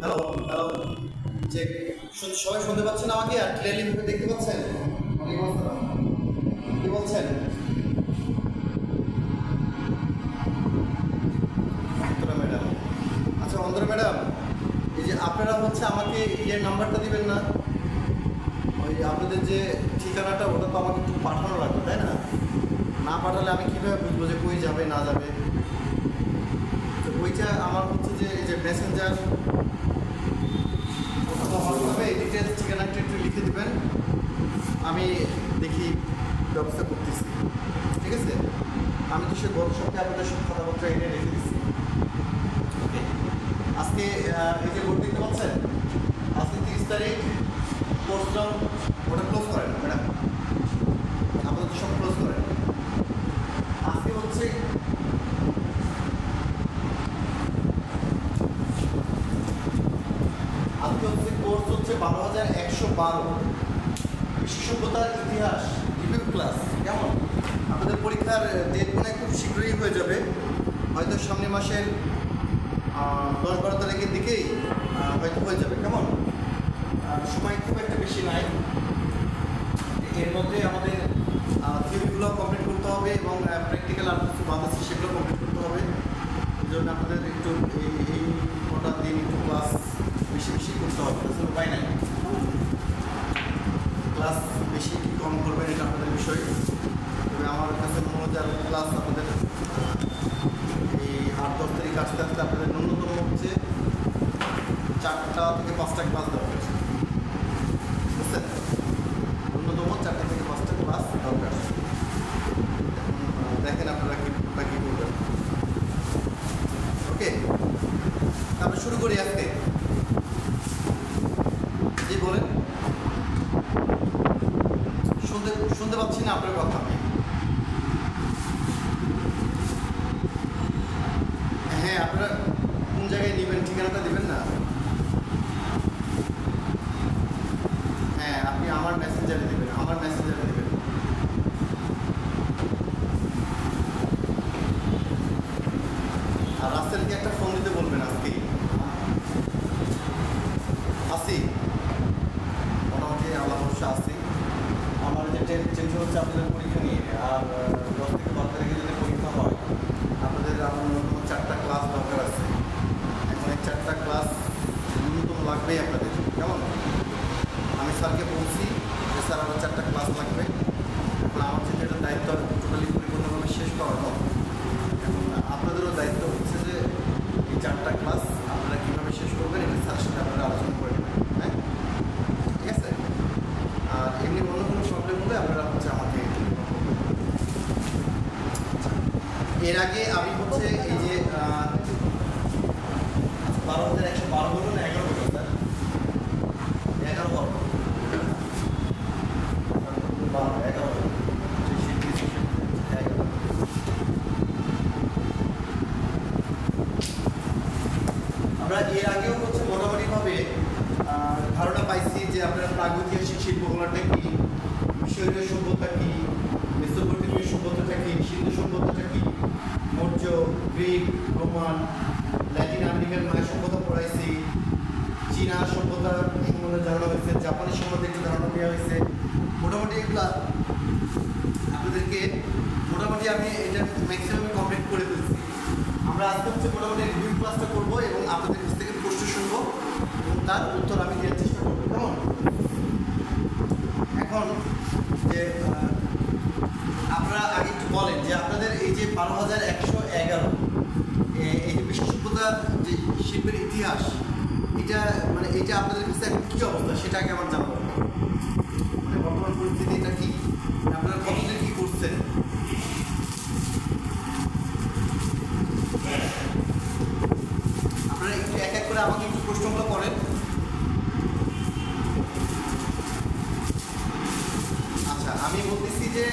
Hello hello, যে সবাই শুনতে পাচ্ছেন আমাকে? আর ক্লিয়ারলি ভাবে দেখতে পাচ্ছেন? কি বলছেন? অন্তরা ম্যাডাম, আচ্ছা অন্তরা ম্যাডাম, এই যে আপনারা হচ্ছে আমাকে ইয়ের নাম্বারটা দিবেন না? ওই আপনাদের যে ঠিকানাটা, ওটা তো আমাকে একটু পাঠানো লাগবে, তাই না? না পাঠালে আমি কীভাবে বুঝবো যে কই যাবে না যাবে? তো ওইটা আমার হচ্ছে যে এই যে মেসেঞ্জার, ওটা তো হবে। ডিটেলস ঠিকানাটা একটু লিখে দেবেন, আমি দেখি ব্যবস্থা করতেছি। ঠিক আছে, আমি তো সে গত সপ্তাহে আপনাদের সব কথাবার্তা এনে রেখে দিচ্ছি। ওকে, আজকে এই যে ভোট দিতে পারছেন, আজকে 30 তারিখ কোর্সটাও ওটা ক্লোজ করেন ম্যাডাম, আমাদের সব ক্লোজ করেন। আজকে হচ্ছে কোর্স হচ্ছে 12,112 বিশেষজ্ঞতার ইতিহাস রিভিউ ক্লাস। কেমন? আপনাদের পরীক্ষার ডেট মনে খুব শীঘ্রই হয়ে যাবে, হয়তো সামনের মাসের 10-12 তারিখের দিকেই হয়তো হয়ে যাবে। কেমন? সময় খুব একটা বেশি নাই, এর মধ্যে আমাদের থিওরিগুলো কমপ্লিট করতে হবে এবং প্র্যাকটিক্যাল আর কিছু বাদ আছে সেগুলো কমপ্লিট করতে হবে। এই জন্য আপনাদের একটু এই কটা দিন একটু ক্লাস বেশি বেশি করতে হবে, আসলে উপায় নাই। ক্লাস বেশি কি কম করবেন এটা আপনাদের বিষয়, তবে আমার কাছে মনে হয় যে ক্লাস আপনাদের এই 8-10 তারিখ আসতে আসতে আপনাদের ন্যূনতম হচ্ছে 4টা থেকে 5টা ক্লাস দরকার, বুঝছেন? ন্যূনতম 4টা থেকে 5টা ক্লাস দরকার। দেখেন আপনারা কী করবেন। ওকে, তারপরে শুরু করি আজকে। জি বলেন, শুনতে পাচ্ছি না আপনার কথা। হ্যাঁ, আপনারা কোন জায়গায় নেবেন ঠিকানাটা দেবেন না? হ্যাঁ, আপনি আমার মেসেঞ্জারে দেবেন, আমার মেসেঞ্জারে দেবেন। আর রাস্তাকে একটা ফোন দিতে বলবেন আজকেই। আসি, মোটামুটি আল্লাহ ভরসা আসি। আমার যে টেনশন হচ্ছে আপনাদের পরীক্ষা নিয়ে, আর 10 থেকে 12 তারিখে যদি পরীক্ষা হয়, আপনাদের আমার ন্যূনতম 4টা ক্লাস দরকার আছে। এখন এই 4টা ক্লাস ন্যূনতম লাগবেই আপনাদের। কেমন? আমি স্যারকে বলছি যে স্যার আমার 4টা ক্লাস লাগবে। এখন আমার যেটা এটা দায়িত্ব টোটালি পরিপূর্ণভাবে শেষ করানো, এখন আপনাদেরও দায়িত্ব হচ্ছে যে এই 4টা ক্লাস আপনারা কীভাবে শেষ করবেন এটা স্যারের সাথে আপনারা আলোচনা করে নেবেন। হ্যাঁ, ঠিক আছে? আর এমনি অন্য কোনো প্রবলেম হলে আপনারা হচ্ছে আমাকে। এর আগে আমি হচ্ছে এই যে 12,112 বলুন না 11 বলুন স্যার, 11 বলুন, 11 আমরা এর আগেও হচ্ছে মোটামুটিভাবে ধারণা পাইছি যে আপনারা প্রাগৈতিহাসিক শিল্পকলাটা কী, মিশরীয় সভ্যতা কী, মেসোপটেমীয় সভ্যতাটা কী, সিন্ধু সভ্যতাটা কী, Maurya, Greek, Roman, Latin American Maya সভ্যতা পড়াইছি, চীনা সভ্যতা সম্বন্ধে ধারণা হয়েছে, জাপানি সম্বন্ধে একটু ধারণা দেওয়া হয়েছে। মোটামুটি এগুলা আপনাদেরকে মোটামুটি আমি এটা ম্যাক্সিমাম কমপ্লিট করে ফেলছি। আমরা আজকে হচ্ছে মোটামুটি রিভিউ ক্লাসটা করবো এবং আপনাদের কাছ থেকে প্রশ্ন শুনবো এবং তার উত্তর আমি দেওয়ার চেষ্টা করবো। কেমন? এখন যে আপনারা আগে একটু বলেন যে আপনাদের এই যে 12,111 এই যে বিশ্ব সভ্যতা যে শিল্পের ইতিহাস, এটা মানে এটা আপনাদের কাছে এখন কী অবস্থা সেটা আগে আমার জানবো। মানে বর্তমান পরিস্থিতি এটা কী, আপনারা কতদিন কী করছেন? আপনারা একটু এক এক করে আমাকে একটু প্রশ্নগুলো করেন। আচ্ছা, আমি বলতেছি যে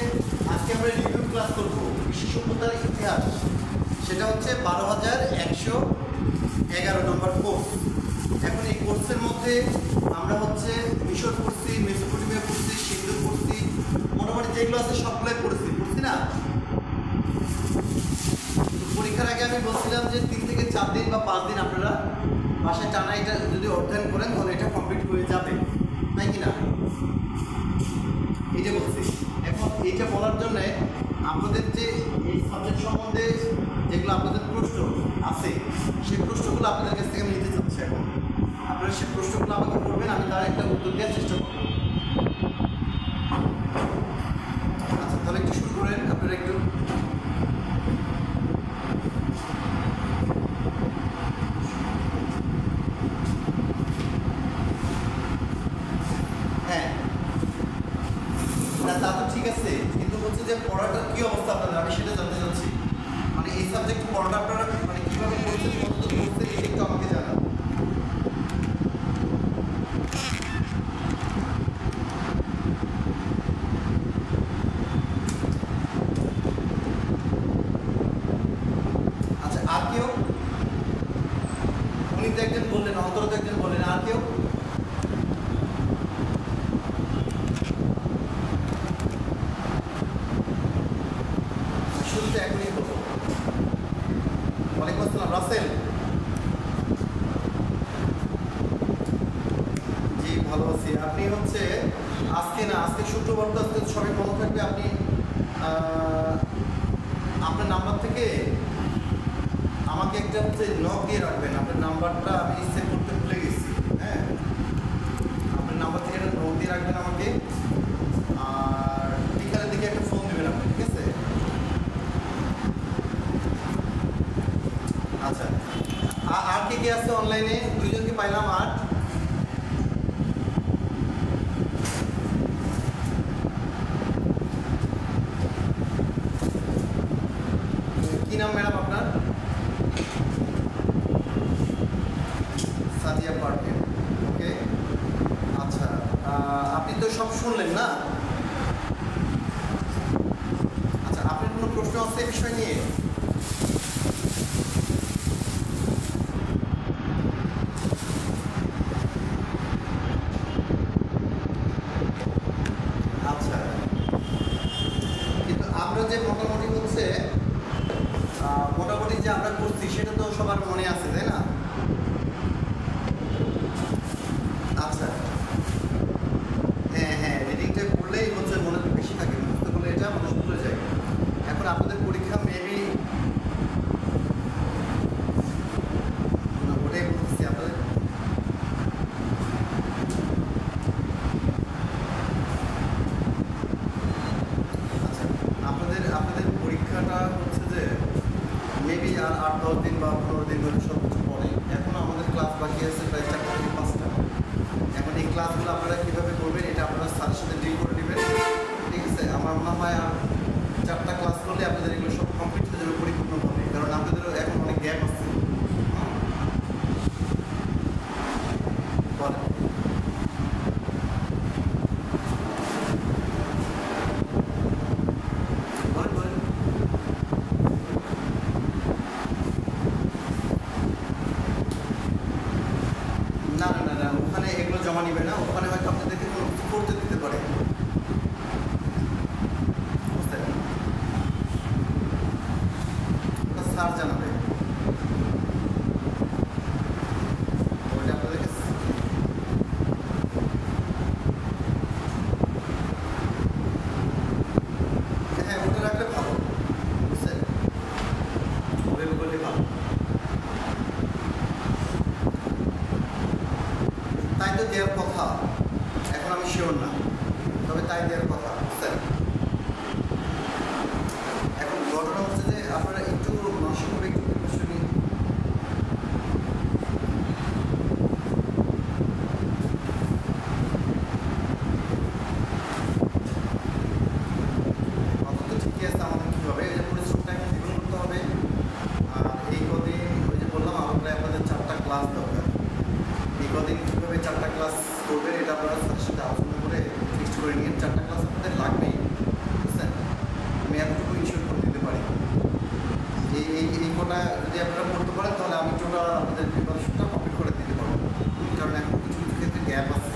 আজকে আমরা রিভিউ ক্লাস করবো বিশ্ব সভ্যতার ইতিহাস, সেটা হচ্ছে 12,111 নম্বর কোর্স। এখন এই কোর্সের মধ্যে আমরা হচ্ছে মিশর পড়ছি, মেসোপটেমিয়া পড়ছি, সিন্ধু পড়ছি, মোটামুটি যেগুলো আছে সবগুলোই পড়ছি না? পরীক্ষার আগে আমি বলছিলাম যে 3 থেকে 4 দিন বা 5 দিন আপনারা বাসায় টানা এটা যদি অধ্যয়ন করেন তাহলে এটা কমপ্লিট হয়ে যাবে, তাই কি না? এইটা বলছি। এখন এইটা বলার জন্যে আপনাদের যে এই সাবজেক্ট সম্বন্ধে যেগুলো আপনাদের প্রশ্ন আছে সেই প্রশ্নগুলো আপনাদের কাছ থেকে আমি নিতে চাচ্ছি। এখন আপনারা সেই প্রশ্নগুলো আমাকে করবেন, আমি তার একটা উত্তর দেওয়ার চেষ্টা করব। আচ্ছা, তাহলে একটু শুরু করেন আপনারা একটু। হ্যাঁ, তা তো ঠিক আছে, কিন্তু হচ্ছে যে পড়াটার কী অবস্থা আপনাদের, আমি সেটা জানতে চাচ্ছি। মানে এই সাবজেক্ট পড়াটা আপনারা মানে কীভাবে করছেন, কতদূর করছেন, এটা একটু আমাকে জানান। আচ্ছা, আর কেউ? উনি তো একজন বললেন, অন্তর তো একজন বললেন, আর কেউ? শুরুতে এখনই বলবো। ওয়ালাইকুম আসসালাম, রাসেল। জি, ভালো আছি। আপনি হচ্ছে আজকে না, আজকে শুক্রবার তো, আজকে সবাই ভালো থাকবে। আপনি আপনার নাম্বার থেকে আমাকে একটা হচ্ছে নক দিয়ে রাখবেন। আপনার নাম্বারটা আমি সেভ করতে ভুলে গেছি। হ্যাঁ, আপনার নাম্বার থেকে একটা নক দিয়ে রাখবেন আমাকে, আর বিকালের দিকে একটা ফোন দেবেন আপনি, ঠিক আছে? আচ্ছা, আর কে কে আছে অনলাইনে? দুইজনকে পাইলাম। আর কি নাম ম্যাডাম আপনার? সাদিয়া পারভীন। ওকে, আচ্ছা, আপনি তো সব শুনলেন না? আচ্ছা, আপনার কোনো প্রশ্ন আছে এই বিষয় নিয়ে? আচ্ছা, কিন্তু আমরা যে মোটামুটি হচ্ছে মোটামুটি যে আমরা করছি সেটা তো সবার মনে আছে, তাই না? আচ্ছা, হ্যাঁ হ্যাঁ, রিডিংটা করলেই হচ্ছে মনে বেশি থাকে, মুখস্থ করলে এটা মানুষ ভুলে যায়। এখন আপনাদের পরীক্ষা মেবি, ওটাই বলতেছি আপনাদের। আচ্ছা, আপনাদের পরীক্ষাটা হচ্ছে যে মেবি আর 8-10 দিন বা 15 দিন হলে সব কিছু পরে। এখন আমাদের ক্লাস বাকি আছে প্রায় 4 থেকে 5টা। এখন এই ক্লাসগুলো আপনারা কীভাবে করবেন এটা আপনারা স্যারের সাথে ডিল করে নেবেন, ঠিক আছে? আমার মনে হয় আর 4টা ক্লাস করলে আপনাদের এগুলো সব কমপ্লিট হয়ে যাবে পরিপূর্ণভাবে, কারণ আপনাদেরও এখন অনেক গ্যাপ আছে। বলেন। বলেন বলেন। না না না না, ওখানে এগুলো জমা নিবে না। ওখানে হয়তো আপনাদেরকে কোনো কিছু করতে দিতে পারে, বুঝলেন? ওটা স্যার জানাবে। ওটা আপনাদেরকে, হ্যাঁ, ওটা রাখলে ভালো, বুঝছেন? ওইভাবে করলে ভালো। তাই তো দেওয়ার কথা, এখন আমি শিওর না, তবে তাই দেওয়ার কথা, বুঝছেন? এখন ঘটনা হচ্ছে যে আপনারা একটু মানসিকভাবে একটু প্রিপারেশন নিন। অত তো ঠিকই আছে, আমাদের কী হবে, এই যে পরিশ্রমটা এখন দ্বিগুণ করতে হবে। আর এই কদিন ওই যে বললাম আমার প্রায় আপনাদের 4টা ক্লাস দরকার। এই কদিন কীভাবে 4টা ক্লাস করবেন এটা আপনারা স্যারের সাথে আলোচনা করে ফিক্সড করে নিন। 4টা ক্লাস আপনাদের লাগবেই, বুঝছেন? আমি এতটুকু ইনশিওর করে দিতে পারি। এই কোটা যদি আপনারা করতে পারেন তাহলে আমি টোটাল আপনাদের প্রিপারেশনটা কমপ্লিট করে দিতে পারবো, কারণ এখন কিছু কিছু ক্ষেত্রে গ্যাপ আছে।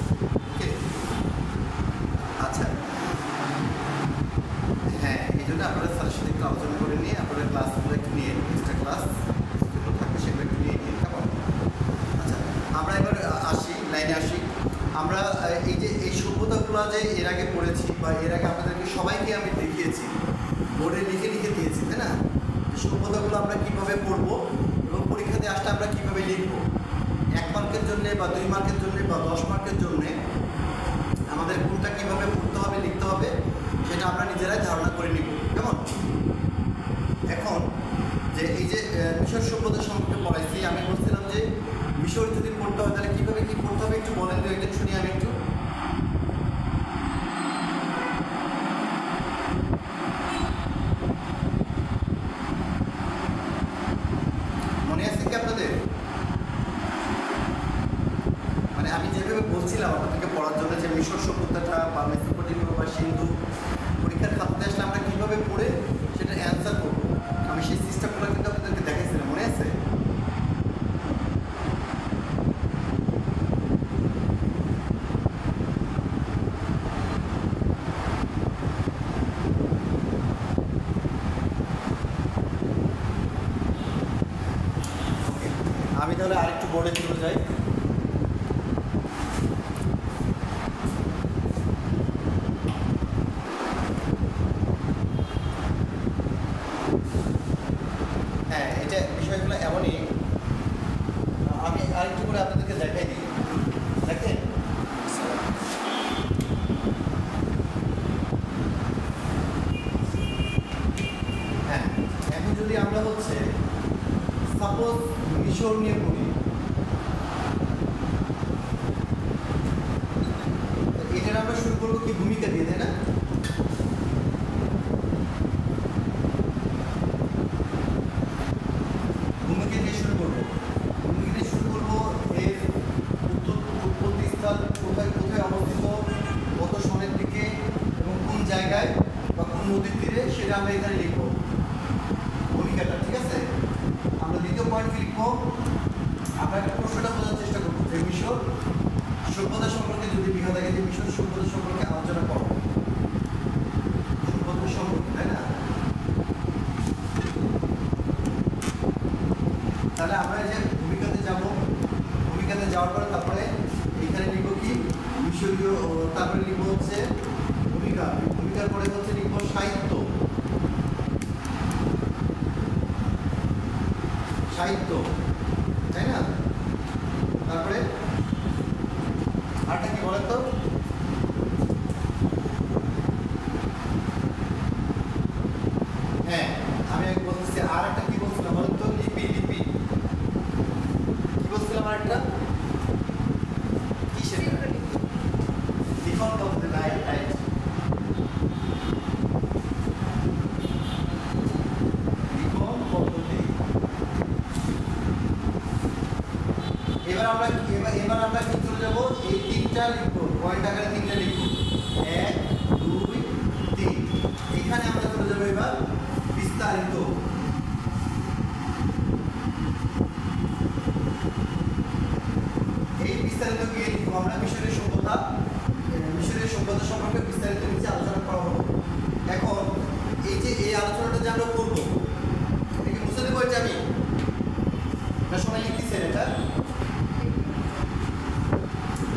ওকে, আচ্ছা, হ্যাঁ, এই জন্য আপনারা স্যারের সাথে একটু আলোচনা করে নিয়ে আপনারা ক্লাসগুলো একটু নিয়ে, এক্সট্রা ক্লাস যেগুলো থাকবে সেগুলো একটু নিয়ে নিন, কেমন? আচ্ছা, লাইনে আসি। আমরা এই যে এই সভ্যতাগুলো যে এর আগে পড়েছি বা এর আগে আপনাদেরকে সবাইকে আমি দেখিয়েছি, বোর্ডে লিখে লিখে দিয়েছি, তাই না? এই সভ্যতাগুলো আমরা কীভাবে পড়বো এবং পরীক্ষাতে আসলে আমরা কীভাবে লিখবো, 1 মার্কের জন্যে বা 2 মার্কের জন্যে বা 10 মার্কের জন্যে আমাদের কোনটা কীভাবে পড়তে হবে লিখতে হবে সেটা আমরা নিজেরাই ধারণা করে নিব। কেমন? এখন যে এই যে মিশর সভ্যতা সম্পর্কে পড়াইছি, আমি বলছিলাম যে মিশর যদি পড়তে হয় তাহলে কীভাবে কী পড়তে হবে একটু বলেন তো, একদিন শুনি আমি একটু। মনে আছে কি আপনাদের? মানে আমি যেভাবে বলছিলাম আপনাদেরকে পড়ার জন্য যে মিশর সভ্যতাটা বা মেসোপটেমিয়া বা সিন্ধু পরীক্ষার খাতাতে আসলে আমরা কীভাবে পড়ে সেটা অ্যান্সার করবো, আমি সেই সিস্টেমগুলো কিন্তু আপনাদেরকে দেখাইছিলাম, মনে আছে? আমি তাহলে আরেকটু বোর্ডে চলে যাই। হ্যাঁ, এটা বিষয়গুলো এমনই, আমি আরেকটু করে আপনাদেরকে দেখাই দিই। দেখেন, হ্যাঁ, এখন যদি আমরা হচ্ছে সাপোজ মিশর নিয়ে পড়ি, এটার আমরা শুরু করবো কি ভূমিকা দিয়ে, তাই না? ভূমিকা দিয়ে শুরু করবো, ভূমিকা দিয়ে শুরু করবো। এর উৎপত্তি স্থল কোথায় কোথায় অবস্থিত, কত সনের দিকে এবং কোন জায়গায় বা কোন নদীর তীরে সেটা আমরা এখানে লিখবো ভূমিকাটা, ঠিক আছে? আমরা দ্বিতীয় পয়েন্ট লিখবো, আমরা একটা প্রশ্নটা বোঝার চেষ্টা করবো যে মিশর সভ্যতা সম্পর্কে যদি লেখা থাকে যে মিশর সভ্যতা সম্পর্কে আলোচনা করো, সভ্যতা সম্পর্কে, তাই না? তাহলে আমরা যে ভূমিকাতে যাব, ভূমিকাতে যাওয়ার পরে তারপরে এখানে লিখবো কি মিশরীয়, তারপরে লিখবো হচ্ছে ভূমিকা, ভূমিকার পরে হচ্ছে লিখবো সাহিত্য, সাহিত্য, তাই না? তারপরে আরটা কি বলেন তো? হ্যাঁ, আমি বলতেছি আর একটা কি বলছিলাম বলেন তো? লিপি, লিপি কি বলছিলাম আরেকটা? কি সেটা? লিখন পদ্ধতি, রাইট রাইট। লিখন পদ্ধতি। এবার আমরা কি চলে যাবো, এই 3টা লিখবো, পয়েন্ট আকারে 3টা লিখবো, 1 2 3। এখানে আমরা চলে যাবো এবার বিস্তারিত। এই বিস্তারিত গিয়ে লিখবো আমরা মিশরের সভ্যতা, মিশরের সভ্যতা সম্পর্কে বিস্তারিত নিচে আলোচনা করা হলো। এখন এই যে এই আলোচনাটা যে আমরা করবো, এটা কি বুঝতে পারছি আমি না? সবাই লিখতেছেন এটা?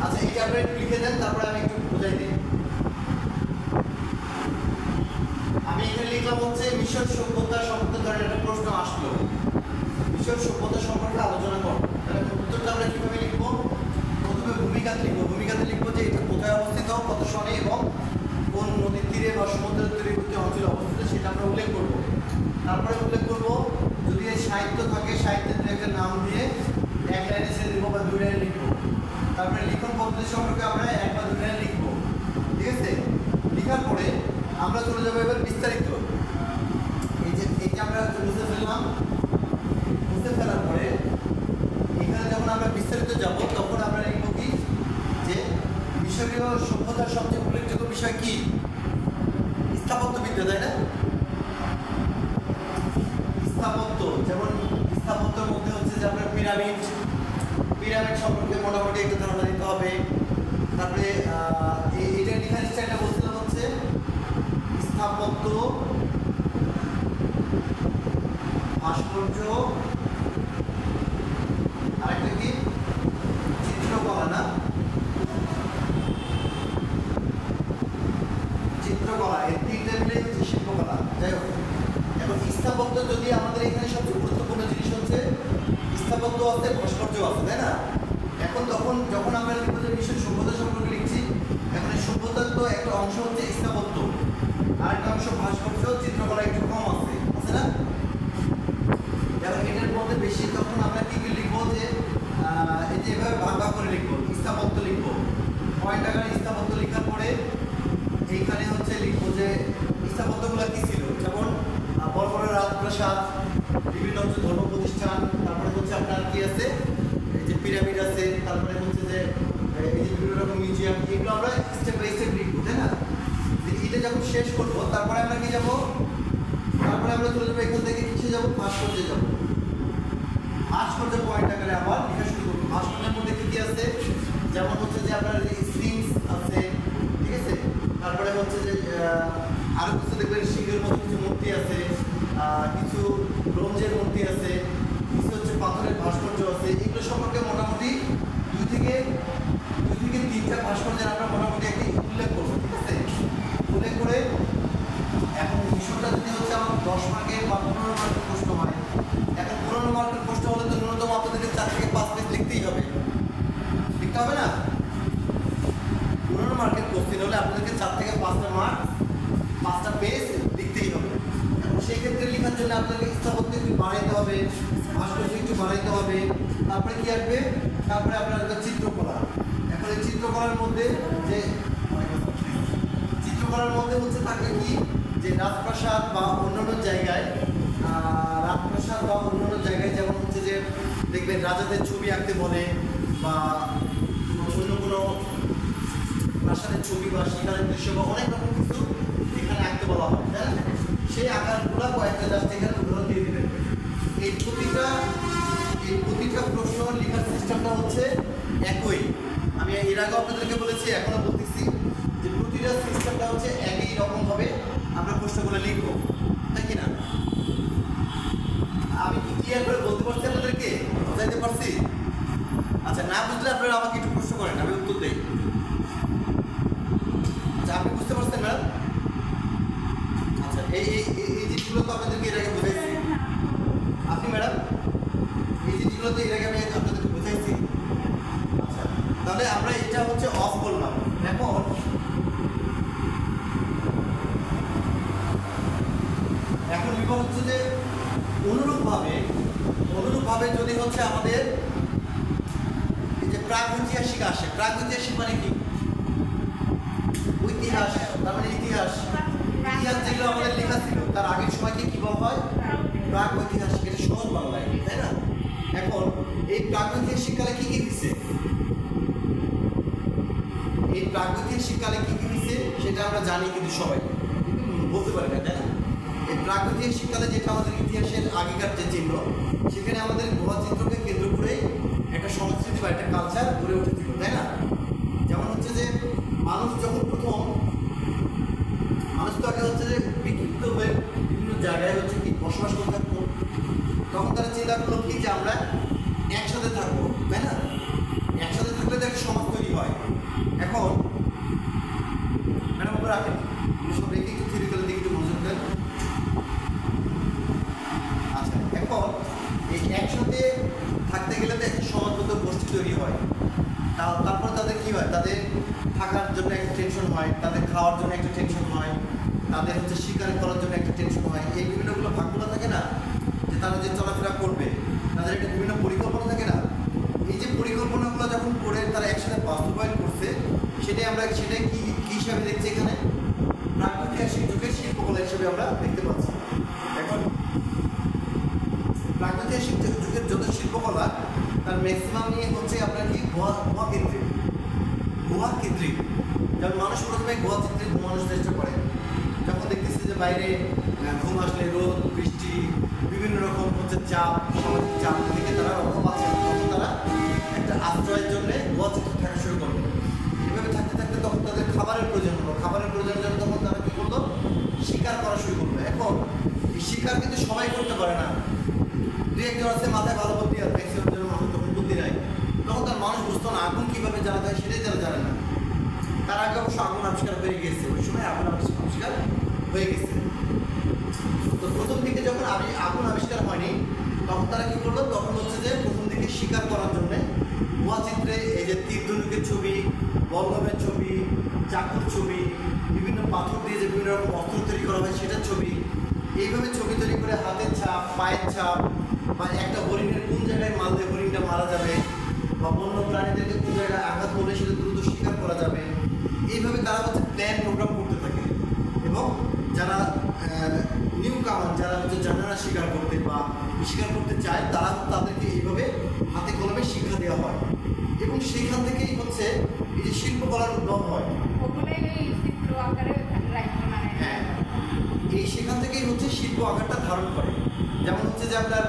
আচ্ছা, এটা আপনারা একটু লিখে দেন, তারপরে আমি একটু বুঝাই দিই। আমি এখানে লিখলাম হচ্ছে মিশর সভ্যতা সম্পর্কে, ধরেন একটা প্রশ্ন আসলো, মিশর সভ্যতা সম্পর্কে আলোচনা করো, তাহলে উত্তরটা আমরা কিভাবে লিখবো? প্রথমে ভূমিকাতে লিখবো, ভূমিকাতে লিখবো যে এটা কোথায় অবস্থিত, কত সনে এবং কোন নদীর তীরে বা সমুদ্রের তীরবর্তী অঞ্চলে অবস্থিত সেটা আমরা উল্লেখ করবো। তারপরে উল্লেখ করবো যদি এই সাহিত্য থাকে, সাহিত্যের একটা নাম দিয়ে 1 লাইনে ছেড়ে দেবো বা 2 লাইনে লিখবো। তারপরে লিখন পদ্ধতি সম্পর্কে আমরা 1 বা 2 লাইন লিখবো, ঠিক আছে? লেখার পরে আমরা চলে যাবো এবার বিস্তারিত। এই যে আমরা বুঝতে ফেললাম, বুঝতে ফেলার পরে এখানে যখন আমরা বিস্তারিত যাব তখন আমরা লিখবো কি যে মিশরীয় সভ্যতার সবচেয়ে উল্লেখযোগ্য বিষয় কি? স্থাপত্যবিদ্যা, তাই না? স্থাপত্য, যেমন স্থাপত্যের মধ্যে হচ্ছে যে আপনার পিরামিড, পিরামিড সম্পর্কে মোটামুটি একটা ধারণা দিতে হবে। তারপরে এটা লেখার স্টাইলটা বলছিলাম হচ্ছে স্থাপত্য, ভাস্কর্য, আরেকটা কি চিত্রকলা, না? যাই হোক, এখন স্থাপত্য যদি আমাদের এখানে সবচেয়ে গুরুত্বপূর্ণ জিনিস হচ্ছে স্থাপত্য আছে, ভাস্কর্য আছে, তাই না? এখন যখন আমরা লিখবো যে বিশ্বের সভ্যতা সম্পর্কে লিখছি, এখন এই সভ্যতার তো একটা অংশ হচ্ছে স্থাপত্য, আর একটা অংশ ভাস্কর্য, চিত্রকলা একটু কম আছে না? এখন এটার মধ্যে বেশি তখন আমরা কি লিখবো যে এই যে এভাবে ভাগ ভাগ করে লিখবো, স্থাপত্য লিখবো, পয়েন্ট আকারে স্থাপত্য লেখার পরে এইখানে হচ্ছে লিখবো যে স্থাপত্যগুলো কি ছিল, যেমন বড় বড় রাজপ্রাসাদ, বিভিন্ন হচ্ছে ধর্ম প্রতিষ্ঠান, তারপরে হচ্ছে আপনার কি আছে এই যে পিরামিড আছে, তারপরে হচ্ছে যে এই যে বিভিন্ন রকম মিউজিয়াম, এগুলো আমরা স্টেপ বাই স্টেপ লিখবো, তাই না? এটা যখন শেষ করবো তারপরে আমরা কি যাবো, তারপরে আমরা চলে যাবো এখান থেকে কিসে যাবো, ভাস্কর্যে যাবো। ভাস্কর্য পয়েন্ট আকারে আবার লেখা শুরু করবো। ভাস্কর্যের মধ্যে কি কি আছে, যেমন হচ্ছে যে আপনার স্ফিংস আছে, ঠিক আছে, তারপরে হচ্ছে যে আরো কিছু দেখবেন সিংহের মতো কিছু মূর্তি আছে, কিছু ব্রোঞ্জের মূর্তি আছে, কিছু হচ্ছে পাথরের ভাস্কর্য আছে। এগুলো সম্পর্কে মোটামুটি দুই থেকে তিনটা ভাস্কর্যের আমরা মোটামুটি একটি উল্লেখ করবো, ঠিক আছে? উল্লেখ করে এখন বিষয়টা যদি হচ্ছে আমার 10 মার্কের বা 15 মার্কের প্রশ্ন হয়, এখন 15 মার্কের প্রশ্ন হলে তো ন্যূনতম আপনাদেরকে 4 থেকে 5 পেজ লিখতেই হবে, লিখতে হবে না? 15 মার্কের কোশ্চেন হলে আপনাদেরকে 4 থেকে 5টা মার্ক, 5টা পেজ লিখতেই হবে। এখন সেই ক্ষেত্রে লেখার জন্য আপনাদেরকে স্থাপত্য একটু বাড়াইতে হবে, ভাস্কর্য একটু বাড়াইতে হবে, তারপরে কি আসবে, তারপরে আপনার চিত্রকলা। এখন এই চিত্রকলার মধ্যে হচ্ছে থাকবে কি, যে রাজপ্রাসাদ বা অন্যান্য জায়গায় যেমন হচ্ছে যে দেখবেন রাজাদের ছবি আঁকতে বলে, বা অন্য কোনো প্রাসাদের ছবি বা শিকারের দৃশ্য বা অনেক রকম কিছু এখানে আঁকতে বলা হয়, তাই না? সেই আঁকারগুলো কয়েকটা জাস্ট এখানে উদাহরণ দিয়ে দিবেন। এই প্রতিটা প্রশ্ন লেখার সিস্টেমটা হচ্ছে একই। আমি এর আগে আপনাদেরকে বলেছি, এখনো বলতেছি যে প্রতিটা সিস্টেমটা হচ্ছে একই রকম ভাবে আমরা প্রশ্নগুলো লিখবো, তাই কি না? আমি কি ক্লিয়ার করে বলতে পারছি আপনাদেরকে, বুঝাইতে পারছি? আচ্ছা, না বুঝলে আপনারা আমাকে একটু প্রশ্ন করেন, আমি উত্তর দেই। আচ্ছা, আপনি বুঝতে পারছেন ম্যাডাম? আচ্ছা, এই জিনিসগুলো তো আপনাদেরকে এর আগে বুঝাইছি। আপনি ম্যাডাম এই জিনিসগুলো তো এর আগে আমি আপনাদেরকে বুঝাইছি। আচ্ছা, তাহলে আমরা এটা হচ্ছে অফ করলাম। এখন বিপদ হচ্ছে যে অনুরূপভাবে যদি হচ্ছে আমাদের এই যে প্রাগৈতিহাসিক আসে, প্রাগৈতিহাসিক মানে কি? ইতিহাস, তার মানে ইতিহাস যেগুলো আমাদের লেখা ছিল তার আগের সময়কে কি বলা হয়? প্রাগৈতিহাসিক। এটা সহজ বাংলায়, তাই না? এখন এই প্রাগৈতিহাসিক কালে কি কি হয়েছে, সেটা আমরা জানি, কিন্তু সবাই বলতে পারি না, তাই না? এই প্রাগৈতিহাসিক কালে যেটা আমাদের ইতিহাসের আগেকার যে চিহ্ন, সেখানে আমাদের গুহা চিত্রকে কেন্দ্র করে একটা সংস্কৃতি বা একটা কালচার গড়ে উঠেছিল, তাই না? যেমন হচ্ছে যে মানুষ তো আগে হচ্ছে যে বিক্ষিপ্ত হয়ে বিভিন্ন জায়গায় হচ্ছে কি বসবাস করে থাকতো, তখন তারা চিন্তা করলো কি যে আমরা একসাথে থাকবো, তাই না? একসাথে থাকলে তো একটা সমাজ তৈরি হয়। এখন ম্যাডাম আমরা রাখেন সব রেখে একটু থিওরিক্যাল দিকে একটু মনোযোগ দেন। আচ্ছা, এখন এই একসাথে থাকতে গেলে তো একটা সমাজবদ্ধ গোষ্ঠী তৈরি হয়। তারপর তাদের কি হয়, তাদের থাকার জন্য একটা টেনশন হয়, তাদের খাওয়ার জন্য একটা টেনশন হয়, তাদের হচ্ছে শিকার করার জন্য একটা টেনশন হয়। এই বিভিন্নগুলো ভাগগুলো থাকে না, যে তারা যে চলাফেরা করবে, তাদের একটা বিভিন্ন পরিকল্পনা থাকে না। এই যে পরিকল্পনাগুলো যখন করে তারা একসাথে বাস্তবায়ন করছে, সেটাই কি হিসাবে দেখছি এখানে? প্রাগৈতিহাসিক যুগের শিল্পকলা হিসেবে আমরা দেখতে পাচ্ছি। এখন প্রাগৈতিহাসিক যুগের যত শিল্পকলা তার ম্যাক্সিমাম নিয়ে হচ্ছে আপনার কি গুহা কেন্দ্রিক। যেমন মানুষ প্রথমে গুহা চিত্রে ঘুমানোর চেষ্টা করে, যখন দেখতেছে যে বাইরে ঘুম আসলে রোদ বৃষ্টি বিভিন্ন রকম হচ্ছে চাপ, সামাজিক চাপ থেকে তারা রক্ষা পাচ্ছে, তখন তারা একটা আশ্রয়ের জন্য গুহা চিত্রে থাকা শুরু করলো। এভাবে থাকতে থাকতে তখন তাদের খাবারের প্রয়োজন হলো, খাবারের প্রয়োজনের জন্য তখন তারা কী করলো, শিকার করা শুরু করলো। এখন এই শিকার কিন্তু সবাই করতে পারে না, দু একজন আছে মাথায় ভালো বুদ্ধি আর ম্যাক্সিমাম জন্য মানুষ তখন বুদ্ধি নাই, তখন তার মানুষ বুঝতো না আগুন কীভাবে জ্বালাতে হয়, সেটাই তারা জানে না। তার আগে অবশ্য আগুন আবিষ্কার হয়ে গেছে, ওই সময় আগুন আবিষ্কার হয়ে গেছে। তো প্রথম দিকে যখন আগুন আবিষ্কার হয়নি তখন তারা কি করলো, তখন হচ্ছে যে প্রথম দিকে শিকার করার জন্য গুহা চিত্রে এই যে তীর ধনুকের ছবি, বল্লমের ছবি, চাকুর ছবি, বিভিন্ন পাথর দিয়ে যে বিভিন্ন রকম অস্ত্র তৈরি করা হয় সেটার ছবি, এইভাবে ছবি তৈরি করে হাতের ছাপ, পায়ের ছাপ, বা একটা হরিণের কোন জায়গায় মাল দিয়ে হরিণটা মারা যাবে, বা বন্য প্রাণীদেরকে কোন জায়গায় আঘাত করলে সেটা দ্রুত শিকার করা যাবে, এইভাবে তারা হচ্ছে প্ল্যান প্রোগ্রাম করতে থাকে। এবং যারা নিউ কামান, যারা হচ্ছে জানে না শিকার করতে বা শিকার করতে চায়, তারা তাদেরকে এইভাবে হাতে কলমে শিক্ষা দেওয়া হয় এবং সেখান থেকেই হচ্ছে এই যে শিল্পকলার উদ্ভব হয়। হ্যাঁ, এই সেখান থেকেই হচ্ছে শিল্প আকারটা ধারণ করে। যেমন হচ্ছে যে আপনার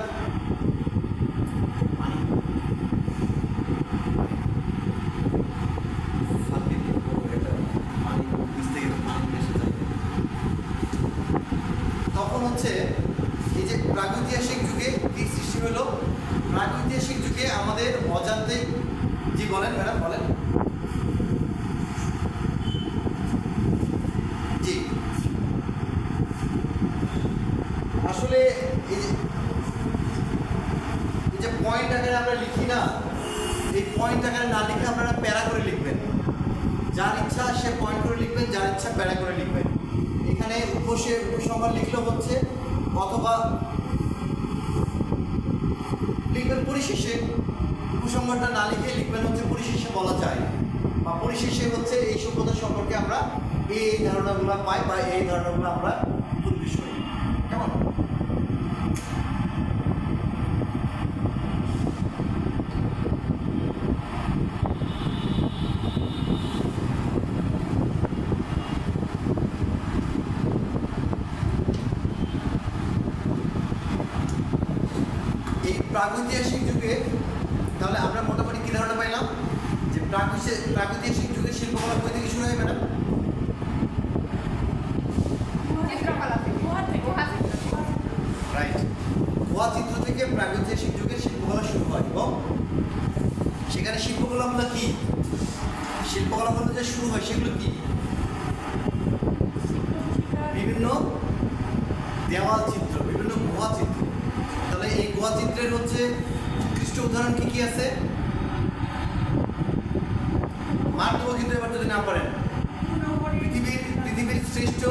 তখন হচ্ছে এই যে প্রাগৈতিহাসিক যুগে কি সৃষ্টি হলো, প্রাগৈতিহাসিক যুগে আমাদের অজান্তেই, জি বলেন ম্যাডাম বলেন। জি, আসলে এই যে পয়েন্ট আকারে আমরা লিখি না, এই পয়েন্ট আকারে না লিখে আপনারা প্যারা করে লিখবেন। যার ইচ্ছা সে পয়েন্ট করে লিখবেন, যার ইচ্ছা প্যারা করে লিখবেন। এখানে উপসংহার লিখলেও হচ্ছে, অথবা লিখবেন পরিশেষে। উপসংহারটা না লিখে লিখবেন হচ্ছে পরিশেষে বলা যায়, বা পরিশেষে হচ্ছে এই সভ্যতা সম্পর্কে আমরা এই ধারণাগুলো পাই বা এই ধারণাগুলো আমরা পরিবেশ করি। কেমন? প্রাগৈতিহাসিক যুগে তাহলে আমরা মোটামুটি কী ধারণা পাইলাম, যে প্রাগৈতিহাসিক যুগের শিল্পকলা কই থেকে শুরু হয় ম্যাডাম? রাইট, গুহা চিত্র থেকে প্রাগৈতিহাসিক যুগের শিল্পকলা শুরু হয়। এবং সেখানে শিল্পকলাগুলো কি, শিল্পকলাগুলো যে শুরু হয় সেগুলো কি? বিভিন্ন দেওয়াল চিত্র, বিভিন্ন গুহা চিত্র। তাহলে এই গুহা চিত্রের হচ্ছে উৎকৃষ্ট উদাহরণ কি কি আছে? মার দেবো কিন্তু এবার যদি না পারেন। পৃথিবীর শ্রেষ্ঠ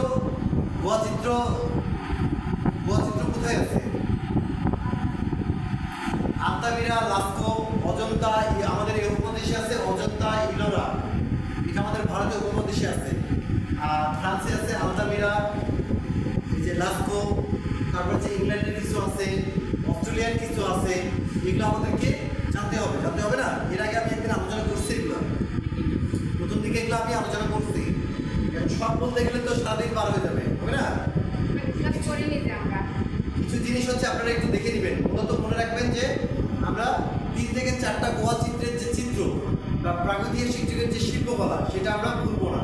গুহা চিত্র কোথায় আছে? আলতামিরা, লাস্কো, অজন্তা, আমাদের এই উপমহাদেশে আছে অজন্তা, ইলোরা, এটা আমাদের ভারতীয় উপমহাদেশে আছে। আর ফ্রান্সে আছে আলতামিরা, এই যে লাস্কো, তারপর হচ্ছে ইংল্যান্ডের কিছু আছে, অস্ট্রেলিয়ার কিছু আছে। এগুলো আমাদেরকে জানতে হবে না? এর আগে আমি একদিন আলোচনা করছি, এগুলো প্রথম দিকে এগুলো আমি আলোচনা করছি। সব বলতে গেলে তো সারাদিন পার হয়ে যাবে, হবে না? কিছু জিনিস হচ্ছে আপনারা একটু দেখে নেবেন। মূলত মনে রাখবেন যে আমরা 3 থেকে 4টা গুহা চিত্রের যে চিত্র বা প্রাগৈতিহাসিক যুগের যে শিল্পকলা, সেটা আমরা ভুলবো না।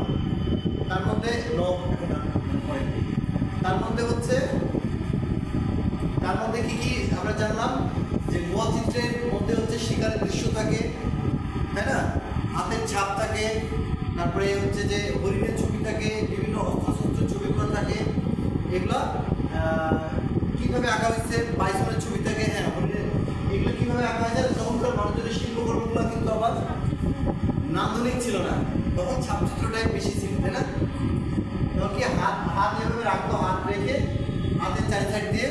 তার মধ্যে কি কি আমরা জানলাম, যে গুহা চিত্রের মধ্যে হচ্ছে শিকারের দৃশ্য থাকে, তাই না? হাতের ছাপ থাকে, তারপরে হচ্ছে যে হরিণের ছবি থাকে, বিভিন্ন অস্ত্রশস্ত্রের ছবিগুলো থাকে। এগুলো কীভাবে আঁকা হয়েছে? বাইসনের ছবি থাকে, হ্যাঁ হরিণের। এগুলো কীভাবে আঁকা হয়েছে? তখনকার মানুষজনের শিল্পকর্মগুলো কিন্তু আবার নান্দনিক ছিল না, তখন ছাপচিত্রটাই বেশি ছিল, তাই না? তখন কি হাত এভাবে রাখতো, হাত রেখে হাতের চারি সাইড দিয়ে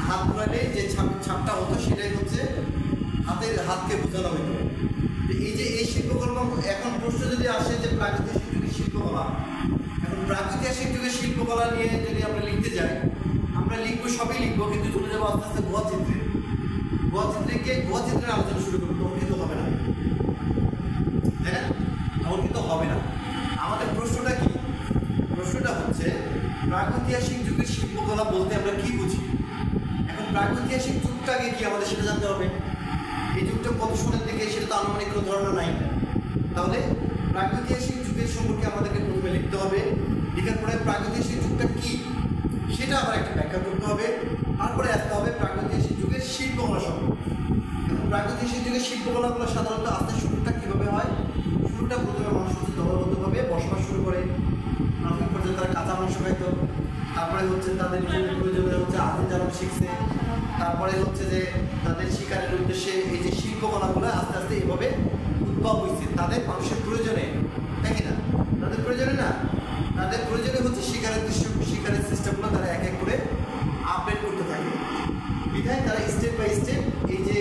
হাত ঘোরালে যে ছাপটা হতো সেটাই হচ্ছে হাতকে বোঝানো হতো। এই যে এই শিল্পকর্ম, এখন প্রশ্ন যদি আসে যে প্রাগৈতিহাসিক যুগের শিল্পকলা, এখন প্রাগৈতিহাসিক যুগের শিল্পকলা নিয়ে যদি আমরা লিখতে যাই, আমরা লিখবো, সবই লিখবো, কিন্তু চলে যাবো আস্তে আস্তে গুহা চিত্রের আলোচনা শুরু করবো। তখন কিন্তু হবে না, তাই না? তখন কিন্তু হবে না। আমাদের প্রশ্নটা কি? প্রশ্নটা হচ্ছে প্রাগৈতিহাসিক যুগের শিল্পকলা বলতে আমরা কি বুঝি? এখন প্রাগৈতিহাসিক যুগটাকে কি আমাদের সেটা জানতে হবে। এই যুগটা কত সনের দিকে সেটা তো আনুমানিক কোনো ধারণা নাই। তাহলে প্রাগৈতিহাসিক যুগের সম্পর্কে আমাদেরকে প্রথমে লিখতে হবে। লেখার পরে প্রাগৈতিহাসিক যুগটা কি সেটা আবার একটা ব্যাখ্যা করতে হবে। তারপরে আসতে হবে প্রাগৈতিহাসিক যুগের শিল্পকলা সম্পর্কে। এখন প্রাগৈতিহাসিক যুগের শিল্পকলাগুলো সাধারণত আস্তে শুরুটা কীভাবে হয়? শুরুটা প্রথমে মানুষ হচ্ছে দলবদ্ধভাবে বসবাস শুরু করে। প্রাথমিক পর্যায়ে তারা কাঁচা মাংস খাইত, তারপরে হচ্ছে তাদের নিজেদের প্রয়োজনে হচ্ছে আগুন জ্বালানো শিখছে, তারপরে হচ্ছে যে তাদের শিকারের উদ্দেশ্যে এই যে শিল্পকলাগুলো আস্তে আস্তে এভাবে উদ্ভব হয়েছে তাদের মানুষের প্রয়োজনে, তাই কি না? তাদের প্রয়োজনে না, তাদের প্রয়োজনে হচ্ছে শিকারের সিস্টেমগুলো তারা এক এক করে আপডেট করতে থাকে। বিধায় তারা স্টেপ বাই স্টেপ এই যে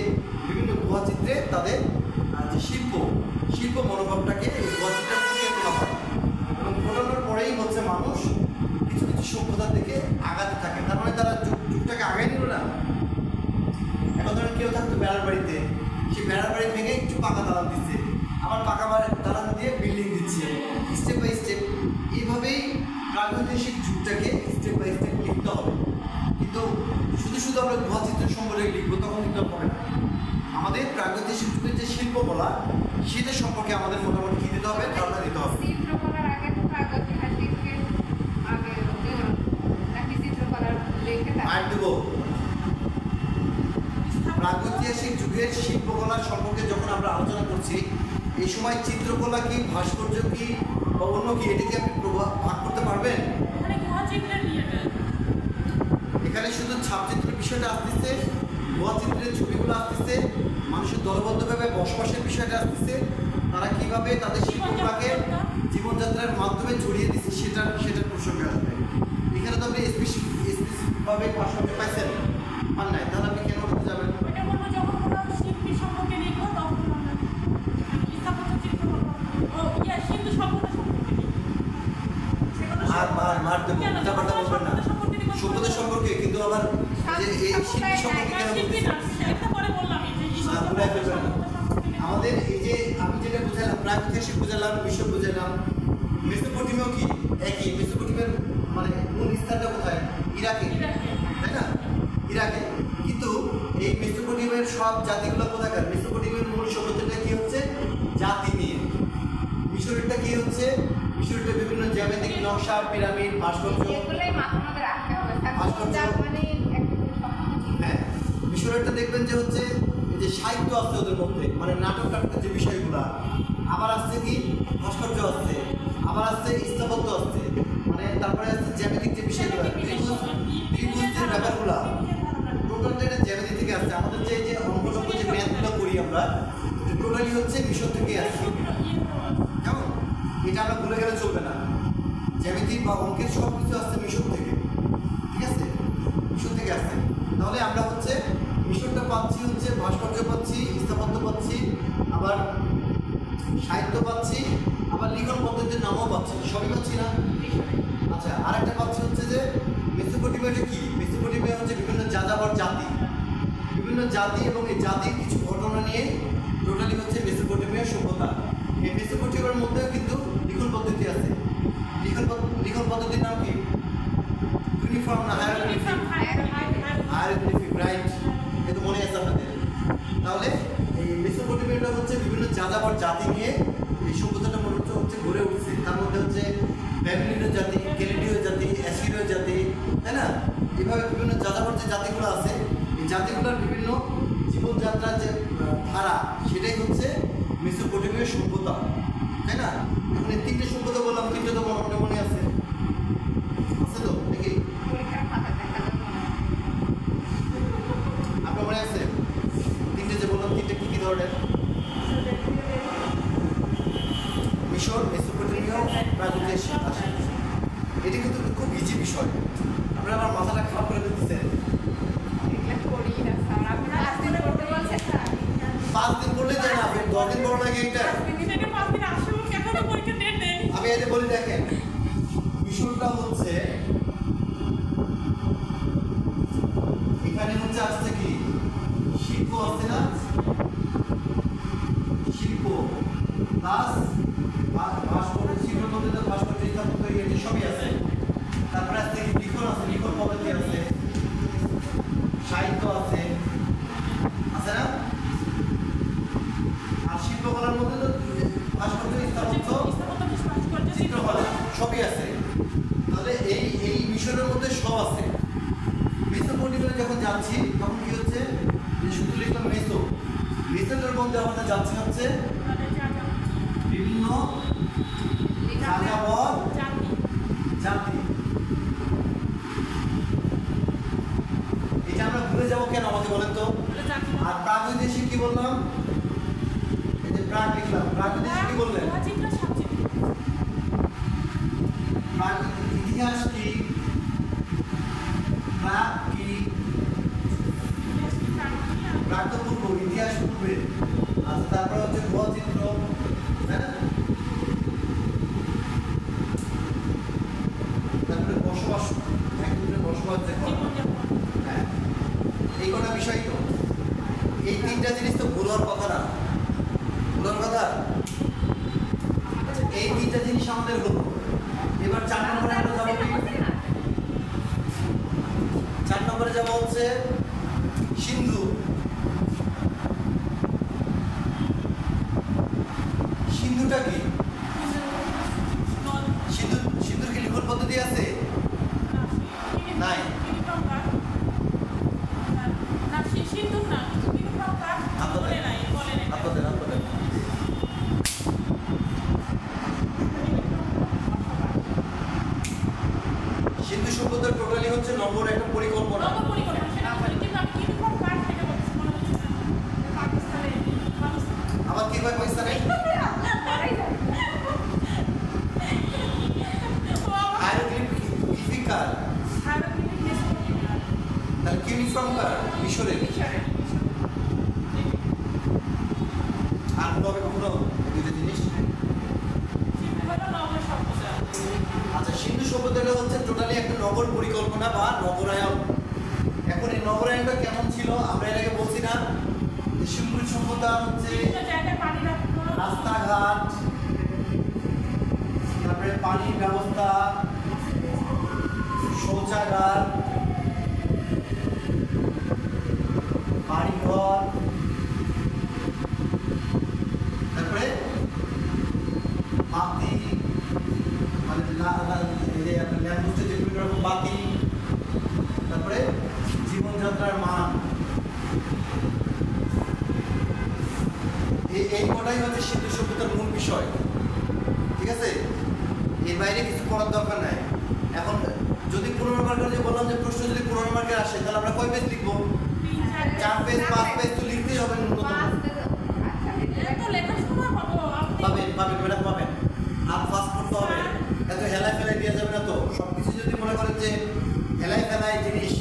বিভিন্ন গুহাচিত্রে তাদের যে শিল্প মনোভাবটাকে এই গুহাচিত্রে ফুটিয়ে তোলা হয় এবং ফোটানোর পরেই হচ্ছে মানুষ কিছু কিছু সভ্যতার দিকে আগাতে থাকে। তার মানে তারা যুগটাকে আগায় নিল না। এখন ধরেন কেউ থাকতো বেড়ার বাড়িতে, সেই বেড়ার বাড়ি ভেঙে একটু পাকা দালান দিচ্ছে, আবার পাকা দালান দিয়ে বিল্ডিং দিচ্ছে, স্টেপ বাই স্টেপ। এইভাবেই প্রাগৈতিহাসিক যুগটাকে স্টেপ বাই স্টেপ লিখতে হবে। কিন্তু শুধু আমরা গুহাচিত্র সম্পর্কে লিখবো তখন কিন্তু হবে না। আমাদের প্রাগৈতিহাসিক যুগের যে শিল্পকলা সেটা সম্পর্কে আমাদের মোটামুটি কী দিতে হবে, ধারণা দিতে হবে। প্রাগৈতিহাসিক যুগের শিল্পকলা সম্পর্কে যখন আমরা আলোচনা করছি, এই সময় চিত্রকলা কি, ভাস্কর্য কি বা অন্য কি, এটাকে আপনি ভাগ করতে পারবেন? এখানে শুধু ছাপচিত্রের বিষয়টা আসতেছে, গুহাচিত্রের ছবিগুলো আসতেছে, মানুষের দলবদ্ধভাবে বসবাসের বিষয়টা আসতেছে, তারা কীভাবে তাদের শিল্পকলাকে জীবনযাত্রার মাধ্যমে ছড়িয়ে দিচ্ছে সেটার প্রসঙ্গে আসবে। এখানে তো আপনি স্পেসিফিকভাবে ভাস্কর্য পাইছেন, আর নাই, তাহলে আপনি কেন করতে যাবেন? সভ্যতা সম্পর্কে কিন্তু আবার এই শিল্পী সম্পর্কে কেন আমাদের এই যে আমি যেটা বুঝালাম, প্রাগৈতিহাসিক বুঝালাম, মিশর বুঝালাম, মেসোপটেমিয়াও কি একই। মেসোপটেমিয়ার মানে মূল স্থানটা কোথায়? ইরাকে, তাই না? ইরাকে। কিন্তু এই মেসোপটেমিয়ার সব জাতিগুলো কোথাকার? মেসোপটেমিয়ার মূল সভ্যতাটা কি হচ্ছে? জাতি নিয়ে। মিশরেরটা কি হচ্ছে? মিশরেরটা বিভিন্ন জ্যামিতিক নকশা, পিরামিড, ভাস্কর্য। হ্যাঁ, মিশরেরটা দেখবেন যে হচ্ছে যে সাহিত্য আছে ওদের মধ্যে, মানে নাটক টাটকের যে বিষয়গুলো, আবার আসছে কি ভাস্কর্য আসছে, আবার আসছে স্থাপত্য আসছে, মানে তারপরে আসছে জ্যামিতিক যে বিষয়গুলো, ত্রিভুজ যে ব্যাপারগুলো, টোটালটা এটা জ্যামিতি থেকে আসছে। আমাদের যে অঙ্কটঙ্ক যে ম্যাথগুলো করি আমরা, টোটালি হচ্ছে মিশর থেকে আসছে। কেমন? এটা আমরা ভুলে গেলে চলবে না। জ্যামিতি বা অঙ্কের সব কিছু আসছে মিশর থেকে, ঠিক আছে? মিশর থেকে আসছে। তাহলে আমরা হচ্ছে মিশরটা পাচ্ছি, হচ্ছে ভাস্কর্য পাচ্ছি, স্থাপত্য পাচ্ছি, আবার সাহিত্য পাচ্ছি, আবার লিখন পদ্ধতির নামও পাচ্ছি, সবই পাচ্ছি না? আচ্ছা, আরেকটা পাচ্ছি হচ্ছে যে মেসোপটেমিয়াটা কি? মেসোপটেমিয়া হচ্ছে বিভিন্ন যাযাবর জাতি, বিভিন্ন জাতি এবং এই জাতির কিছু ঘটনা নিয়ে টোটালি হচ্ছে মেসোপটেমিয়ার সভ্যতা। এই মেসোপটেমিয়ার মধ্যেও কিন্তু লিখন পদ্ধতি আছে। লিখন পদ্ধতির নাম কি? ইউনিফর্ম না হায়ারোগ্লিফিক, রাইট? এ তো মনে আছে আপনাদের। তাহলে এই মেসোপটেমিয়াটা হচ্ছে বিভিন্ন যাযাবর জাতি নিয়ে এই সভ্যতাটা মনে হচ্ছে গড়ে উঠছে। তার মধ্যে হচ্ছে ব্যাবিলনীয় জাতি, কেলিডীয় জাতি, অ্যাসিরীয় জাতি, তাই না? এভাবে বিভিন্ন যাযাবর যে জাতিগুলো আছে, এই জাতিগুলোর বিভিন্ন জীবনযাত্রার যে ধারা, সেটাই হচ্ছে মেসোপটেমিয়ার সভ্যতা, তাই না? এখন এই তিনটে সভ্যতা বললাম, তিনটে তো মোটামুটি মনে আছে তো নাকি? আপনার মনে আছে তিনটে যে বললাম, তিনটে কী কী ধরনের? মিশর, মেসোপটেমিয়া, প্রাগৈতিহাসিক আসে। এটা কিন্তু খুব ইজি বিষয়। আপনারা আমার মাথাটা খারাপ করে দিচ্ছেন। 5 দিন করলে যায় না, 10 দিন বড় লাগে এটা। আমি এতে বলি, দেখেন মিশরটা হচ্ছে এখানে হচ্ছে আসছে কি শিল্প আসছে না, শিল্প প্লাস ভাস্কর্য, শিল্পের মধ্যে তো ভাস্কর্য, স্থাপত্য, এটি সবই আছে। তারপরে আসছে লিখন আছে, লিখন পদ্ধতি আছে, সাহিত্য আছে, আছে না? আর শিল্পকলার মধ্যে তো ভাস্কর্য, স্থাপত্য, চিত্রকলা সবই আছে। তাহলে এই মিশরের মধ্যে সব আছে। মেসোপটেমিয়া যখন যাচ্ছি তখন কি হচ্ছে, শুধু লিখলাম মেসোটার মধ্যে আমাদের যাচ্ছে হচ্ছে বিভিন্ন যাযাবর জাতি, যাবো কেন আমাকে বলেন তো? আর প্রাগৈতিহাসিক কি বললাম? এই যে প্রাগ লিখলাম, প্রাগৈতিহাসিক কি বললেন? ইতিহাস কি? প্রাগ কি? প্রাগ তো পূর্ব, ইতিহাস পূর্বে। আচ্ছা, তারপর হচ্ছে ভূচিত্র, তাই না? তারপরে বসবাস, একজনের বসবাস যে করে। হ্যাঁ, এই কটা বিষয় তো। এই তিনটা জিনিস তো ভুল হওয়ার কথা না, ভুল হওয়ার কথা। এই তিনটা জিনিস আমাদের হলো। এবার 4 নম্বরে আমরা যাবো কি? 4 নম্বরে যাবো হচ্ছে সিন্ধু। সিন্ধুটা কি? সিন্ধুর কি লিখন পদ্ধতি আছে? নাই। সিন্ধু সভ্যতার টোটালি হচ্ছে নগর একটা পরিকল্পনা। আবার কি হয় পাকিস্তানে? হায়ারোগ্লিফিক কার? তাহলে কিউনিফর্ম কার? মিশরের। আর হবে কখনো দুইটা জিনিস। আচ্ছা, সিন্ধু সভ্যতাটা হচ্ছে টোটালি একটা নগর পরিকল্পনা বা নগরায়ন। এখন এই নগরায়নটা কেমন ছিল আমরা এর আগে বলছি না? সিন্ধু সভ্যতা হচ্ছে রাস্তাঘাট, তারপরে পানির ব্যবস্থা, শৌচাগার, বাড়িঘর, তারপরে বাতি, মানে ল্যাম্পপোস্টে যে বিভিন্ন রকম বাতি, তারপরে জীবনযাত্রার মান, এই কটাই হচ্ছে সিন্ধু সভ্যতার মূল বিষয়। ঠিক আছে, এর বাইরে কিছু করার দরকার নাই। এখন যদি 15 মার্কের যে বললাম যে প্রশ্ন যদি 15 মার্কের আসে তাহলে আমরা কয় পেজ লিখবো? 4 পেজ 5 পেজ তো লিখতেই হবে ন্যূনতম। পাবেন পাবেন ম্যাডাম পাবেন। আর ফাস্ট করতে হবে, এত হেলাই ফেলাই দেওয়া যাবে না তো। সবকিছু যদি মনে করেন যে হেলাই ফেলাই জিনিস,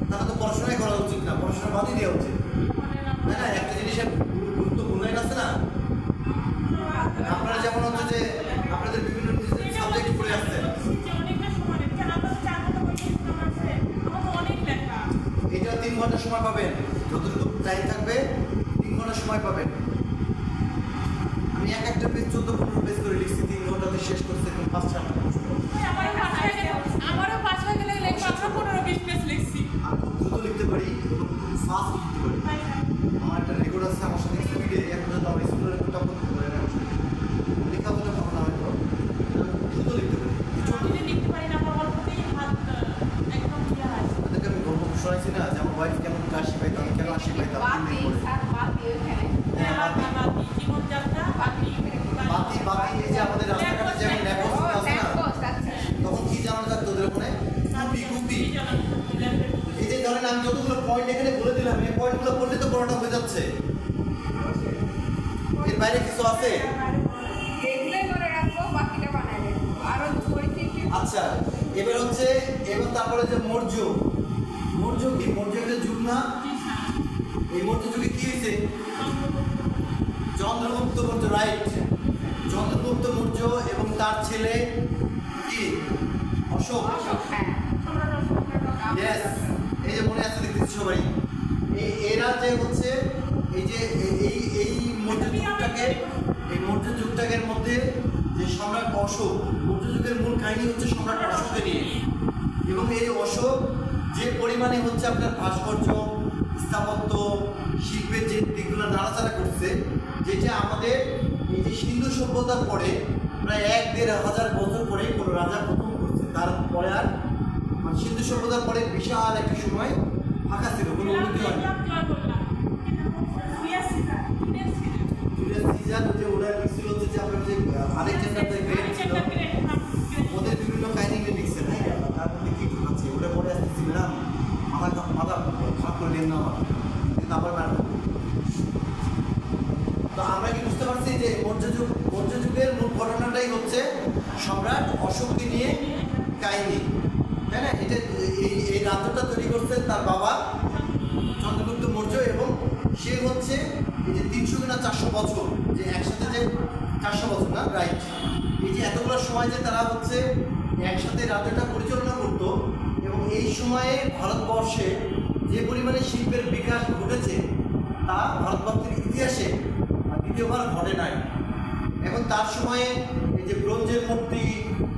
তাহলে তো পড়াশোনাই করা উচিত না, পড়াশোনা বাদই দেওয়া উচিত, তাই না? একটা জিনিসের গুরুত্ব মূল্যায়ন আছে না। আপনারা যেমন হচ্ছে যে আপনাদের বিভিন্ন সাবজেক্ট পড়ে আসছেন, এটা 3 ঘন্টা সময় পাবেন, যতটুকু টাইম থাকবে 3 ঘন্টা সময় পাবেন। আমি একটা পেজ 14-15 পেজ করে লিখছি, 3 ঘন্টাতে শেষ করতে এখন 5-6 আমারও 5-6 গেলে লিখবো, আমরা 15-20 পেজ লিখছি। আমি খুব দ্রুত লিখতে পারি এবং খুব ফাস্ট লিখতে পারি। আমার একটা রেকর্ড আছে, আমার সাথে স্পিডে এখন পর্যন্ত আমার স্কুলের রেকর্ডটা করতে পারি না। লেখা অতটা ভালো না হয়তো, দ্রুত লিখতে পারি। আমি লিখতে পারি না, আমার অল্পতেই হাত একদম ইয়ে হয়। তাদেরকে আমি গল্প শোনাইছি না যে আমার ওয়াইফ কেমন কাশি পাইতাম, কেন হাসি পাইতাম। জীবনযাত্রা বাতি, এই যে আমাদের রাস্তাঘাটে যেমন ল্যাম্পপোস্ট আছে না, তখন কি জানা থাকতো ওদের মনে? গুপি। এই যে ধরেন আমি যতগুলো পয়েন্ট এখানে বলে দিলাম, এই পয়েন্টগুলো বললে তো পড়াটা হয়ে যাচ্ছে। এর বাইরে কিছু আছে? আচ্ছা, এবার হচ্ছে তারপরে যে মৌর্য কি? মৌর্য একটা যুগ না? এই মৌর্য যুগে কি হয়েছে? চন্দ্রগুপ্ত মৌর্য, রাইট। চন্দ্রগুপ্ত মৌর্য এবং তার ছেলে কি? অশোক। ইয়েস, এই যে মনে আছে দেখতেছি সবাই। এরা যে হচ্ছে এই যে এই মৌর্য যুগটাকে মধ্যে যে সম্রাট অশোক, মৌর্য যুগের মূল কাহিনী হচ্ছে সম্রাট অশোককে নিয়ে। এবং এই অশোক যে পরিমাণে হচ্ছে আপনার ভাস্কর্য, স্থাপত্য, শিল্পের যে দিকগুলো নাড়াচাড়া করছে, যেটা আমাদের এই যে সিন্ধু সভ্যতার পরে প্রায় 1-1.5 হাজার বছর পরে কোনো রাজা প্রথম করছে। তারপরে আর মানে সিন্ধু সভ্যতার পরে বিশাল একটা সময় ফাঁকা ছিল, কোনো উন্নতি হয়নি। ওরা লিখছিল হচ্ছে যে আপনার যে আলেকজান্ডার দ্য গ্রেট ছিল, ওদের বিভিন্ন কাহিনী লিখছে। তার মধ্যে কি ঢুকাচ্ছে ওটা পরে আসতেছি ম্যাডাম, মাথা খারাপ করে দেন না। তো আমরা কি বুঝতে পারছি যে মৌর্য যুগের মূল ঘটনাটাই হচ্ছে সম্রাট অশোককে নিয়ে কাহিনী, তাই না? এটা এই রাজ্যটা তৈরি করছে তার বাবা চন্দ্রগুপ্ত মৌর্য, এবং সে হচ্ছে এই যে 300 না 400 বছর, যে একসাথে যে 400 বছর না, রাইট, এই যে এতগুলো সময় যে তারা হচ্ছে একসাথে রাজ্যটা পরিচালনা করত, এবং এই সময়ে ভারতবর্ষে যে পরিমাণে শিল্পের বিকাশ ঘটেছে তা ভারতবর্ষের ইতিহাসে দ্বিতীয়বার ঘটে নাই। এখন তার সময়ে এই যে ব্রোঞ্জের মূর্তি,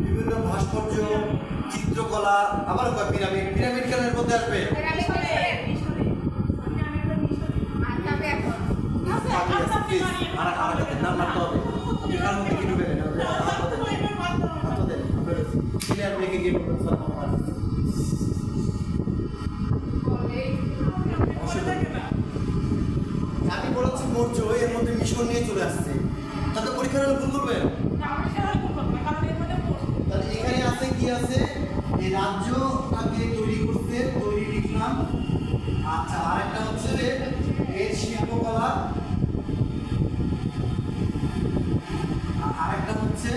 বিভিন্ন ভাস্কর্য, চিত্রকলা, আবার পিরামিড কেনের মধ্যে আসবে, আমি বলেছি মৌর্য এর মধ্যে মিশর নিয়ে চলে আসছে, তাতে পরীক্ষার হলে ভুল করবেন। তাহলে এখানে আছে কি আছে, এই রাজ্যটাকে তৈরি করতে তৈরি লিখলাম। আচ্ছা, আরেকটা হচ্ছে এর শিল্পকলা, আরেকটা হচ্ছে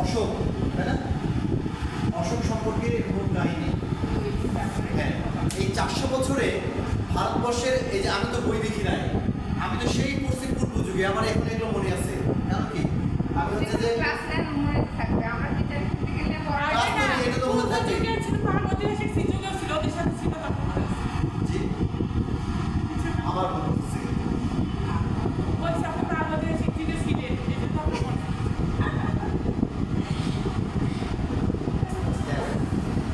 অশোক, তাই না? অশোক সম্পর্কে মূল কাহিনী। হ্যাঁ, এই 400 বছরে ভারতবর্ষের, এই যে আমি তো বই দেখি নাই, আমি তো সেই পড়ছি পূর্ব যুগে, আমার এখন এগুলো মনে আছে। কারণ কি আমি হচ্ছে যে এটা তো মনে থাকে। জি, আমার মনে হচ্ছে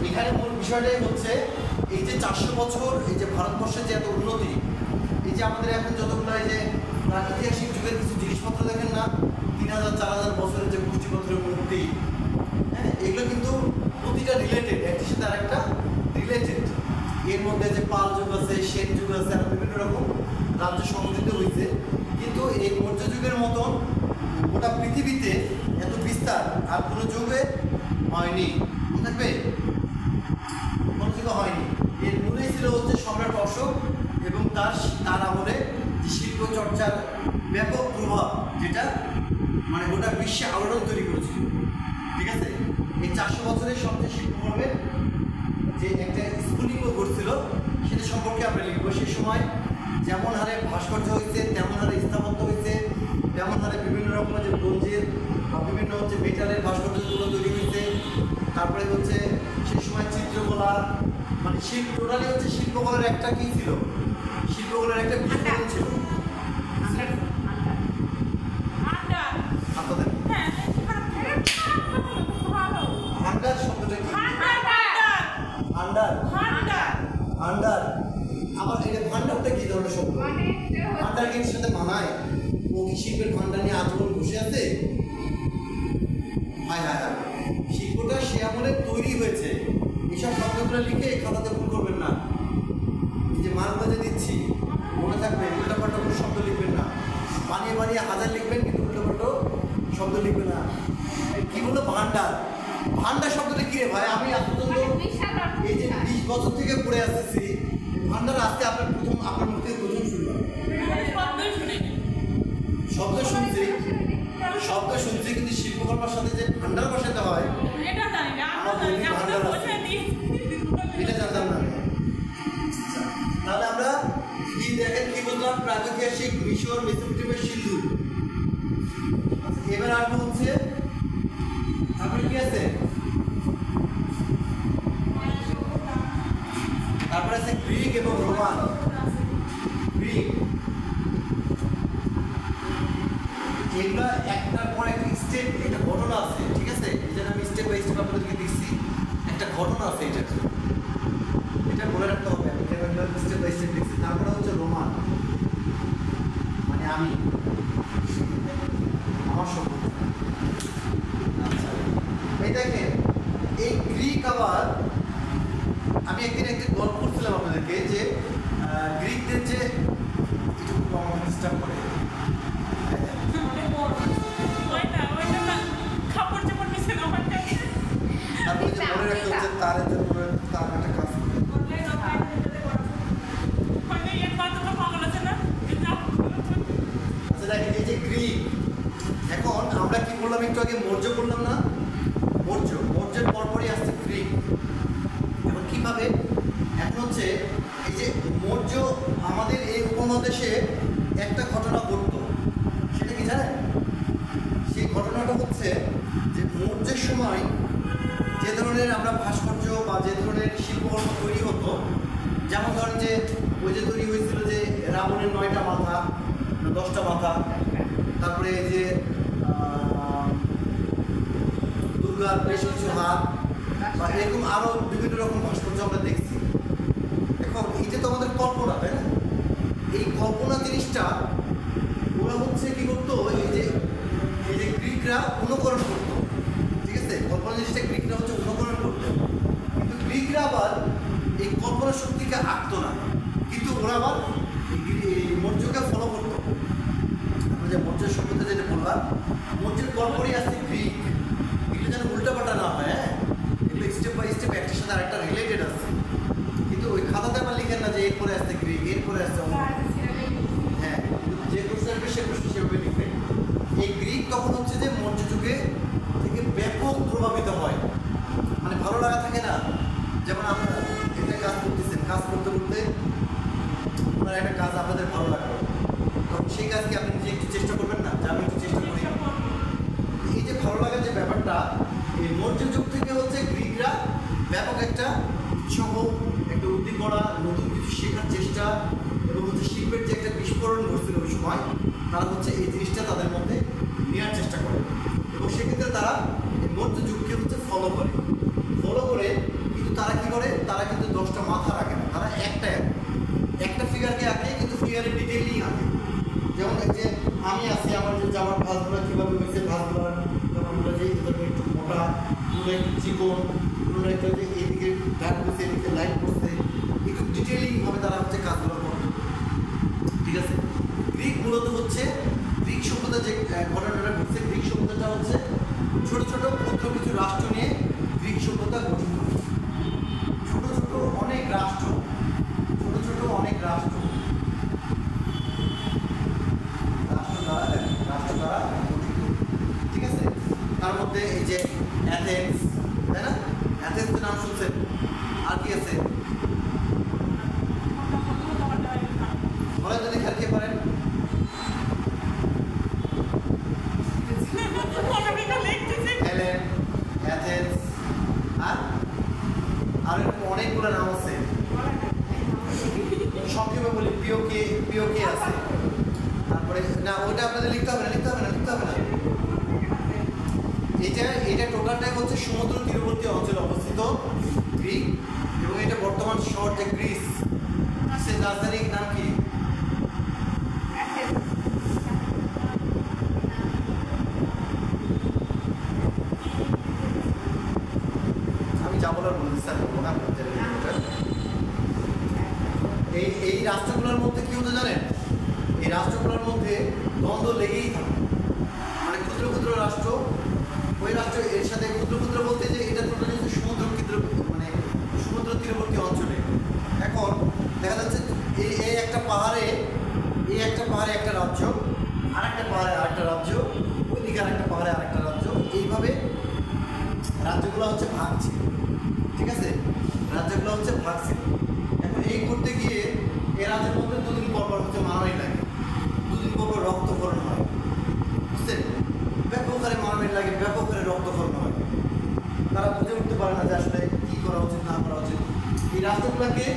এখানে মূল বিষয়টাই হচ্ছে এই যে 400 বছর, এই যে ভারতবর্ষের যে এত উন্নতি, এই যে আমাদের এখন যতগুলো এই যে প্রাগৈতিহাসিক যুগের কিছু জিনিসপত্র দেখেন না, 3000-4000 বছরের যে পুষ্টিপত্রের মূর্তি, হ্যাঁ, এগুলো কিন্তু প্রতিটা রিলেটেড, একটির সাথে আরেকটা রিলেটেড। এর মধ্যে যে পাল যুগ আছে, সেন যুগ আছে, আর বিভিন্ন রকম রাজ্য সংগঠিত হয়েছে, কিন্তু এই মৌর্য যুগের মতন গোটা পৃথিবীতে এত বিস্তার আর কোনো যুগে হয়নি। থাকবে কোনো যুগে হয়নি। এর মূলেই ছিল হচ্ছে সম্রাট অশোক এবং তার আমলে যে শিল্প চর্চার ব্যাপক প্রভাব, যেটা মানে গোটা বিশ্বে আলোড়ন তৈরি করেছিল। ঠিক আছে, এই 400 বছরের সবচেয়ে শিল্পকর্মের যে একটা স্ফুলিঙ্গ ঘটছিল সেটা সম্পর্কে আমরা লিখবো। সেই সময় যেমন হারে ভাস্কর্য হয়েছে, তেমন হারে স্থাপত্য হয়েছে, তেমন হারে বিভিন্ন রকমের যে ব্রোঞ্জের বা বিভিন্ন হচ্ছে মেটালের ভাস্কর্যগুলো তৈরি হয়েছে। তারপরে হচ্ছে সেই সময় চিত্রকলা, মানে টোটালি হচ্ছে শিল্পকলার একটা কী ছিল, শিল্পকলার একটা বিস্ফোরণ ছিল। আপনাদের ভান্ডার শব্দটা কি? ভান্ডার। আবার এটা ভান্ডারটা কি ধরনের শব্দ? ভান্ডার কি সাথে মানায়? ও কি শিল্পের ভান্ডার নিয়ে আজীবন বসে আছে? হ্যাঁ, শিল্পটা সে আমলে তৈরি হয়েছে। এইসব শব্দগুলো লিখে খাতাতে ভুল করবেন না। এই যে মানবাজে দিচ্ছি মনে থাকবে, উল্টাপাল্টা কোনো শব্দ লিখবেন না। বানিয়ে হাজার লিখবেন, কিন্তু উল্টাপাল্টা শব্দ লিখবেন না। কি বললো ভান্ডার? ভান্ডার শব্দটা কি রে ভাই? আমি এই যে 20 বছর থেকে পড়ে আসতেছি, ভান্ডার আজকে আপনার মুখ থেকে প্রথম শুনলাম। শব্দ শুনছি, কিন্তু শিল্পকর্মের সাথে যে ভান্ডার বসাতে হয় এটা জানতাম না। তাহলে আমরা কি দেখেন, কি বললাম, প্রাগৈতিহাসিক মিশর, মেসোপটেমিয়া, সিন্ধু। এবার আসবো হচ্ছে তারপরে কি আছে, তারপরে আছে গ্রিক এবং রোমান। গ্রিক এগুলো একটার পর একটা স্টেপ, একটা ঘটনা আছে। ঠিক আছে, এই জন্য আমি স্টেপ বাই স্টেপ আপনাদেরকে দিচ্ছি, একটা ঘটনা আছে। এটা বলে রাখতে হবে, আমি স্টেপ বাই স্টেপ দিচ্ছি। তারপরে হচ্ছে রোমান, মানে আমার সভ্যতা। আচ্ছা, এই দেখেন এই গ্রিক, আবার আমি একদিন একটা গল্প করছিলাম আপনাদেরকে যে গ্রিকদের যে এটুকু আমাকে ডিস্টার্ব করে, তারপরে যে মনে রাখতে হচ্ছে তার একটা কাজ করে। আগে মৌর্য বললাম না, মৌর্যের পরপরই আসছে গ্রিক। এখন কিভাবে? এখন হচ্ছে এই যে মৌর্য আমাদের এই উপমহাদেশে একটা ঘটনা ঘটতো, সেটা কি জানেন? সেই ঘটনাটা হচ্ছে যে মৌর্যের সময় যে ধরনের আমরা ভাস্কর্য বা যে ধরনের শিল্পকর্ম তৈরি হতো, যেমন ধরেন যে ওই যে তৈরি হয়েছিল যে রাবণের 9টা মাথা 10টা মাথা, তারপরে এই যে দুর্গার বেশ কিছু হাত, বা এরকম আরও বিভিন্ন রকম ভাস্কর্য আমরা দেখছি। এখন এইটা তো আমাদের কল্পনা, তাই না? এই কল্পনা জিনিসটা ওরা হচ্ছে কি করতো, এই যে গ্রিকরা অনুকরণ করতো, ঠিক আছে? কল্পনা জিনিসটা গ্রিকরা হচ্ছে অনুকরণ করতো, কিন্তু গ্রিকরা আবার এই কল্পনা শক্তিকে আঁকতো না, কিন্তু ওরা আবার মৌর্যকে ফলো করতো। আমরা যে মৌর্য সভ্যতা যেটা বললাম, মৌর্যের পরপরই আসছে গ্রিক। এগুলো যেন উল্টাপাল্টা না হয়, হ্যাঁ, এগুলো স্টেপ বাই স্টেপ একটার সাথে আরেকটা রিলেটেড আছে, কিন্তু ওই খাতাতে আবার লিখেন না যে এরপরে আসছে গ্রিক, এরপরে আসছে হ্যাঁ, যে কোর্সে আসবে সে কোর্সে সেভাবে লিখবে। এই গ্রিক তখন হচ্ছে যে মৌর্য যুগে থেকে ব্যাপক প্রভাবিত হয়, মানে ভালো লাগা থাকে না, যেমন আপনারা একটা কাজ করতেছেন, কাজ করতে করতে আপনার একটা কাজ আপনাদের ভালো লাগবে, তখন সেই কাজকে আপনি নিজে একটু চেষ্টা করবেন না, যে আমি একটু চেষ্টা করি। এই যে ভালো লাগার যে ব্যাপারটা, এই মৌর্য যুগ থেকে হচ্ছে গ্রিকরা ব্যাপক একটা উৎসাহ, একটা উদ্দীপনা, নতুন কিছু শেখার চেষ্টা এবং হচ্ছে শিল্পের যে একটা বিস্ফোরণ ঘটছিল ওই সময়, তারা হচ্ছে এই জিনিসটা তাদের মধ্যে নেওয়ার চেষ্টা করে, এবং সেক্ষেত্রে তারা এই মৌর্য যুগকে হচ্ছে ফলো করে। কিন্তু তারা কি করে, তারা কিন্তু 10টা মাথা রাখে না, তারা একটা ফিগারকে আঁকে, কিন্তু ফিগারের ডিটেইলিং আঁকে। যেমন এই যে আমি আছি, আমার যে জামার ভাঁজগুলো কীভাবে হয়েছে, ভাঁজগুলো যেমন যে একটু মোটা, কোনো একটু চিকন, কোনো একটা যে এইদিকে ডার্ক করছে, এদিকে লাইট করছে, একটু ডিটেইলিংভাবে তারা হচ্ছে কাজগুলো করে, ঠিক আছে? গ্রিক মূলত হচ্ছে গ্রিক সভ্যতা যে ঘটনাটা ঘটছে, গ্রিক সভ্যতাটা হচ্ছে ছোট ছোট ক্ষুদ্র কিছু রাষ্ট্র নিয়ে গ্রিক সভ্যতা গঠিত। ছোট ছোট অনেক রাষ্ট্র দ্বারা গঠিত, ঠিক আছে? তার মধ্যে এই যে অ্যাথেন্স, তাই না? অ্যাথেন্সের নাম শুনছেন? আর কি আছে বলেন, যদি খেলতে পারেন? অ্যাথেন্স, আর এরকম অনেকগুলো নাম আছে, সংক্ষেপে বলি পিওকে আছে। তারপরে না, ওইটা আপনাদের লিখতে হবে না। এটা টোটালটাই হচ্ছে সমুদ্র তীরবর্তী অঞ্চলে অবস্থিত গ্রিক, এবং এটা বর্তমান শহর যে গ্রিসের রাজধানীর নাম কি? আমি যা বলার বলতে স্যার বলবো না। এই রাষ্ট্রগুলোর মধ্যে কি হতে জানেন? এই রাষ্ট্রগুলোর মধ্যে দ্বন্দ্ব লেগেই থাকে, মানে ক্ষুদ্র ক্ষুদ্র রাষ্ট্র, ওই রাষ্ট্র এর সাথে ক্ষুদ্র বলতে যে এটা টোটালি হচ্ছে সমুদ্র তীরবর্তী অঞ্চলে। এখন দেখা যাচ্ছে এই একটা পাহাড়ে একটা রাজ্য, আরেকটা পাহাড়ে আরেকটা রাজ্য, ওইদিকে আরেকটা পাহাড়ে আরেকটা রাজ্য, এইভাবে রাজ্যগুলো হচ্ছে ভাগছে, ঠিক আছে? রাজ্যগুলো হচ্ছে ভাগছে। এখন এই করতে গিয়ে এই রাজ্যের মধ্যে দুদিন পর হচ্ছে মারামারি লাগে, দুদিন পর রক্তক্ষরণ হয়, বুঝছেন? ব্যাপক হারে মারামারি লাগে, ব্যাপক হারে রক্তক্ষরণ হয়। তারা বুঝে উঠতে পারে না যে আসলে কী করা উচিত না করা উচিত। এই রাষ্ট্রগুলোকে,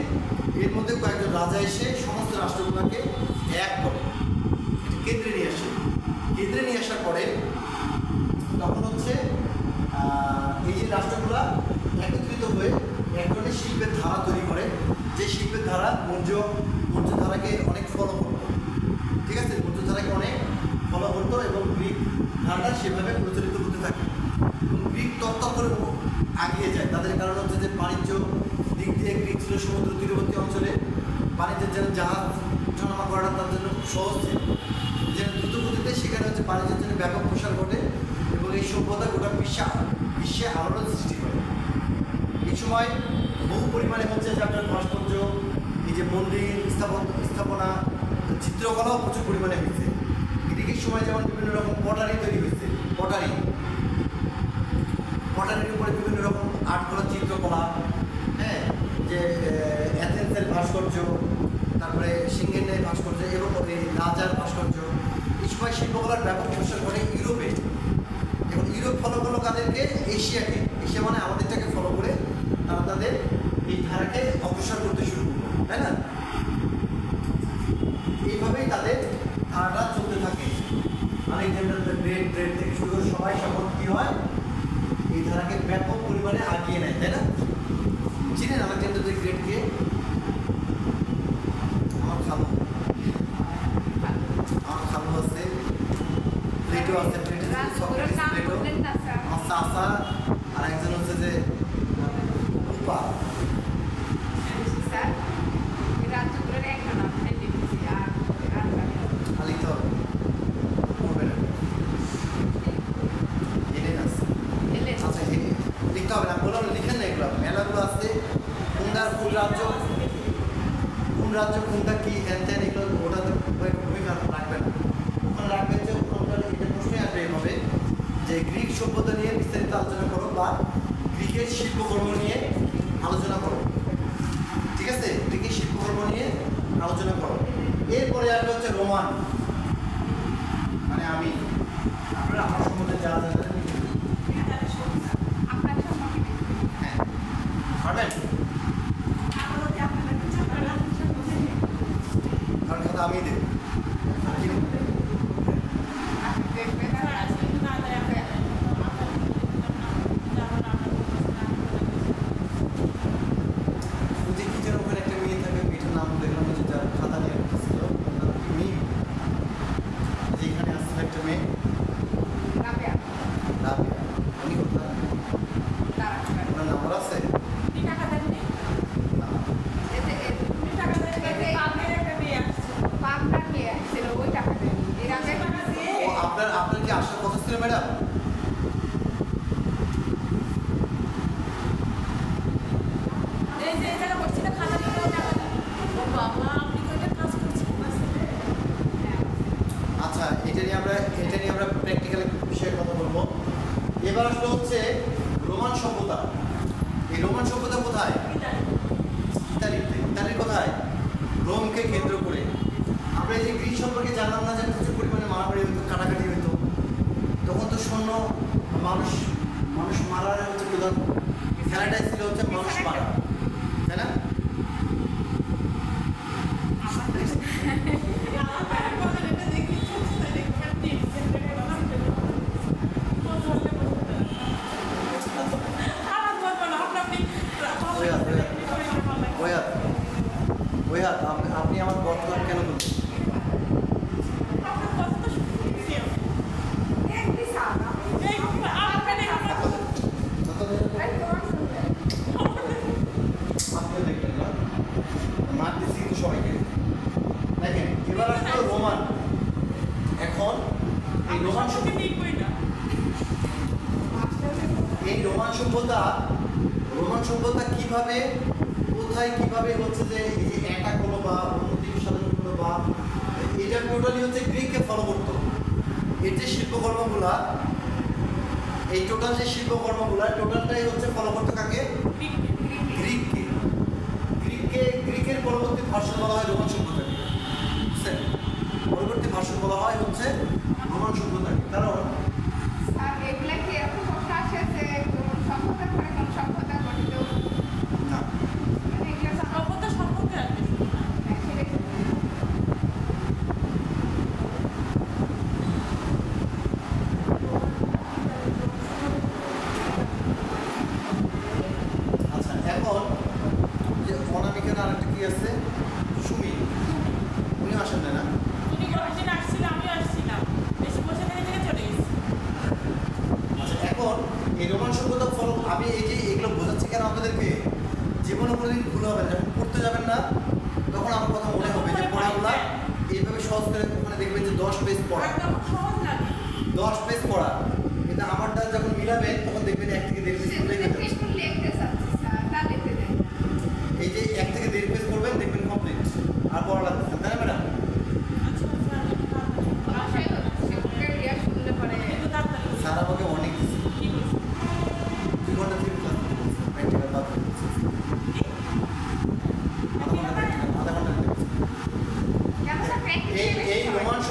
এর মধ্যে কয়েকজন রাজা এসে সমস্ত রাষ্ট্রগুলোকে এক করে কেন্দ্রে নিয়ে আসার পরে তখন হচ্ছে এই যে রাষ্ট্রগুলা একত্রিত হয়ে এক ধরনের শিল্পের ধারা তৈরি করে, যে শিল্পের ধারা মৌর্য ধারাকে অনেক ফলো করতো, ঠিক আছে? মৌর্য ধারাকে অনেক ফলো করতো এবং গ্রিক ধারাটা সেভাবে প্রচলিত হতে থাকে, এবং গ্রিক তত্ত্ব করে আগিয়ে যায়। তাদের কারণ হচ্ছে যে বাণিজ্য দিক দিয়ে গ্রিক ছিল সমুদ্র তীরবর্তী অঞ্চলে, বাণিজ্যের জন্য জাহাজ ওঠানামা করাটা তার জন্য খুব সহজ ছিল, যেন দ্রুত গতিতে সেখানে হচ্ছে বাণিজ্যের জন্য ব্যাপক প্রসার ঘটে এবং এই সভ্যতা গোটা বিশ্বে আলোড়ন সৃষ্টি করে। এই সময় বহু পরিমাণে হচ্ছে যে আপনার ভাস্কর্য, এই যে মন্দির স্থাপনা, চিত্রকলাও প্রচুর পরিমাণে হয়েছে। গ্রিকের সময় যেমন বিভিন্ন রকম পটারি তৈরি হয়েছে, পটারির উপরে বিভিন্ন রকম আর্টগুলো চিত্রকলা, হ্যাঁ, যে অ্যাথেন্সের ভাস্কর্য, তারপরে সিঙ্গেনের ভাস্কর্য এবং এই রাজার ভাস্কর্য, এই সময় শিল্পকলার ব্যাপক প্রসার করে ইউরোপে। এবং ইউরোপ ফলো করলো কাদেরকে? এশিয়াকে। এশিয়া মানে আমাদেরটাকে ফলো করে তারা তাদের এই ধারাকে অগ্রসর করতে শুরু করলো, তাই না? এইভাবেই তাদের ধারাটা চলতে থাকে। আলেকজান্ডার দ্য গ্রেট থেকে শুরু করে সবাই সকল কী হয়, এই ধারাকে ব্যাপক পরিমাণে আগিয়ে নেয়, তাই না? চিনেন আলেকজান্ডার দ্য গ্রেটকে? আমার খালু আছে, প্লেটো আছে, প্লেটো, আমার চাচা, আর একজন হচ্ছে যে রূপা। খালি তো করবে না, এলেন আছে। আচ্ছা, লিখতে হবে না, বললাম লিখেন না, এগুলো মেলাগুলো আছে। কোন রাজ্য কোনটা কি হ্যান ত্যান, এগুলো ওটাতে ভূমিকা রাখবে না। ওখানে রাখবে যে ওখানকার এটা প্রশ্নই আসবে এইভাবে যে গ্রিক সভ্যতা নিয়ে বিস্তারিত আলোচনা করো বা গ্রিকের শিল্পকর্ম নিয়ে আলোচনা করো, ঠিক আছে? গ্রিকের শিল্পকর্ম নিয়ে আলোচনা করো। এরপরে আসবে হচ্ছে রোমান, মানে আমি আপনারা আমার সম্বন্ধে যারা জানেন, হ্যাঁ পারবেন, কারণ কথা আমি দেব। আপনার কি আসার কথা ছিল ম্যাডাম? আচ্ছা, এটা নিয়ে আমরা প্র্যাকটিক্যাল বিষয়ে কথা বলবো। এবার আসলে হচ্ছে রোমান সভ্যতা। এই রোমান সভ্যতা কোথায়? ইতালির কোথায়? রোমকে কেন্দ্র করে। আমরা এই যে গ্রিক সম্পর্কে জানলাম না যে প্রচুর পরিমাণে মারামারি হতো, কাটাকাটি হতো। তখন তো সৈন্য মানুষ মারার হচ্ছে প্রধান খেলাটাই ছিল হচ্ছে মানুষ মারা, তাই না? আপনি আমার বর্তমান কেন বলছেন? সবাইকে দেখেন, এবার আসলে রোমান। এখন এই রোমান সভ্যতা কিভাবে, কোথায়, কিভাবে হচ্ছে যে এই যে অ্যাটাক হলো বা উন্নতি সাধন হলো বা এটা টোটালি হচ্ছে গ্রিককে ফলো করতো। এর যে শিল্পকর্মগুলা, এই টোটাল যে শিল্পকর্মগুলা টোটালটাই হচ্ছে ফলো করতো কাকে? গ্রিকের পরবর্তী ভার্সন বলা হয় রোমান সভ্যতাকে। বুঝছেন? পরবর্তী ভার্সন বলা হয় হচ্ছে রোমান সভ্যতাকে। কারণ আছে সুমি, উনি আসেন না? এখন এই রোমান সভ্যতা ফলো, আমি এই যে এগুলো বোঝাচ্ছি কেন আপনাদেরকে, জীবনে কোনোদিন ভুল হবে না। যখন পড়তে যাবেন না তখন আমার কথা মনে হবে যে পড়াগুলা এইভাবে সহজ করে ওখানে দেখবেন যে 10 পেজ পড়া, 10 পেজ পড়া, কিন্তু আমারটা যখন মিলাবেন তখন দেখবেন 1 থেকে 1.5 পেজ পড়ে যাবে। এই যে 1 থেকে 1.5 পেজ পড়বেন দেখবেন কমপ্লিট, আর পড়া লাগবে না, তাই না ম্যাডাম? স্যার আমাকে অনেক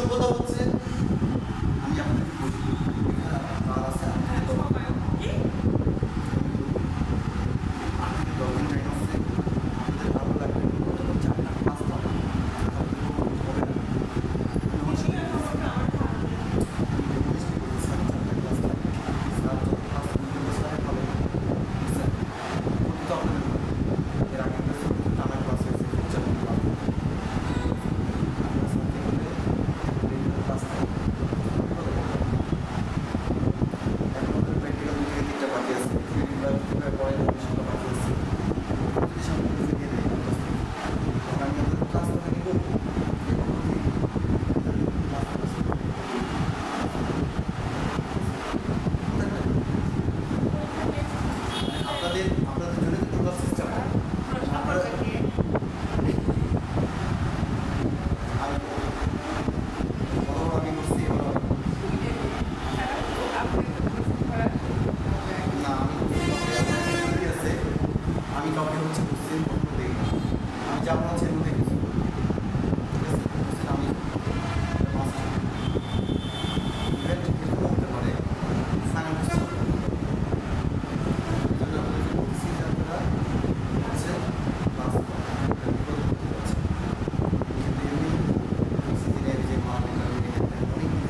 সভ্যতা হচ্ছে আমি আপনাকে বলি কার আছে কি? আপনাদের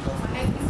দরকার টাইম আছে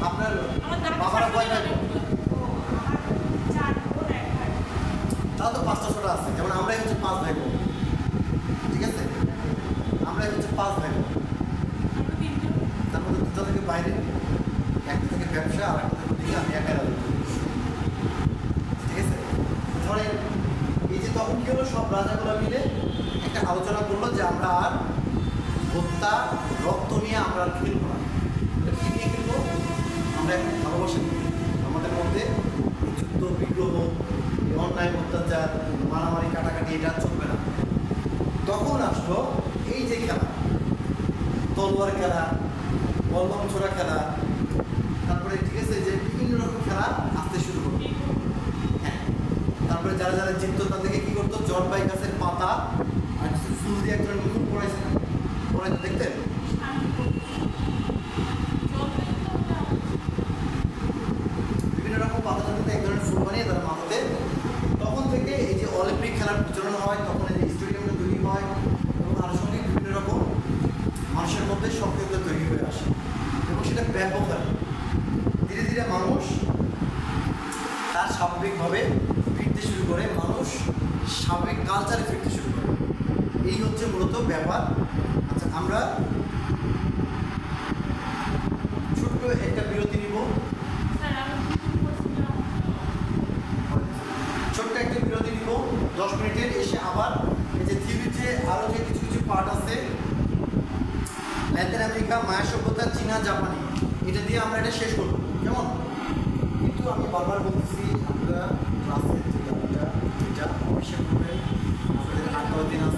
আপনাদের ভালো লাগবে চারটা পাঁচটা হবে না পড়াইতে দেখতেন? বিভিন্ন রকম পাতাটাতে এক ধরনের ফুল বানিয়ে তারা মাথাতে, তখন থেকে এই যে অলিম্পিক খেলার প্রচলন হয়, তখন এই যে স্টেডিয়ামটা তৈরি হয় এবং আনুষঙ্গিক বিভিন্ন রকম মানুষের মধ্যে সক্রিয়তা তৈরি হয়ে আসে এবং সেটা ব্যাপক হয়। ধীরে ধীরে মানুষ তার স্বাভাবিকভাবে ফিরতে শুরু করে, মানুষ স্বাভাবিক কালচারে ফিরতে শুরু করে। এই হচ্ছে মূলত ব্যাপার। আচ্ছা, আমরা ছোট্ট একটা বিরতি নিব, ছোট্ট একটা বিরতি নিব 10 মিনিটের। এসে আবার এই যে থিওরির যে আরও যে কিছু কিছু পার্ট আছে, ল্যাটিন আমেরিকা, মায়া সভ্যতা, চীনা, জাপানি, এটা দিয়ে আমরা এটা শেষ করব, কেমন? কিন্তু আমি বারবার বলতেছি, আমরা ক্লাসের যে ব্যাপারটা এটা অবশ্যই করবেন। আপনাদের 8 দিন আছে।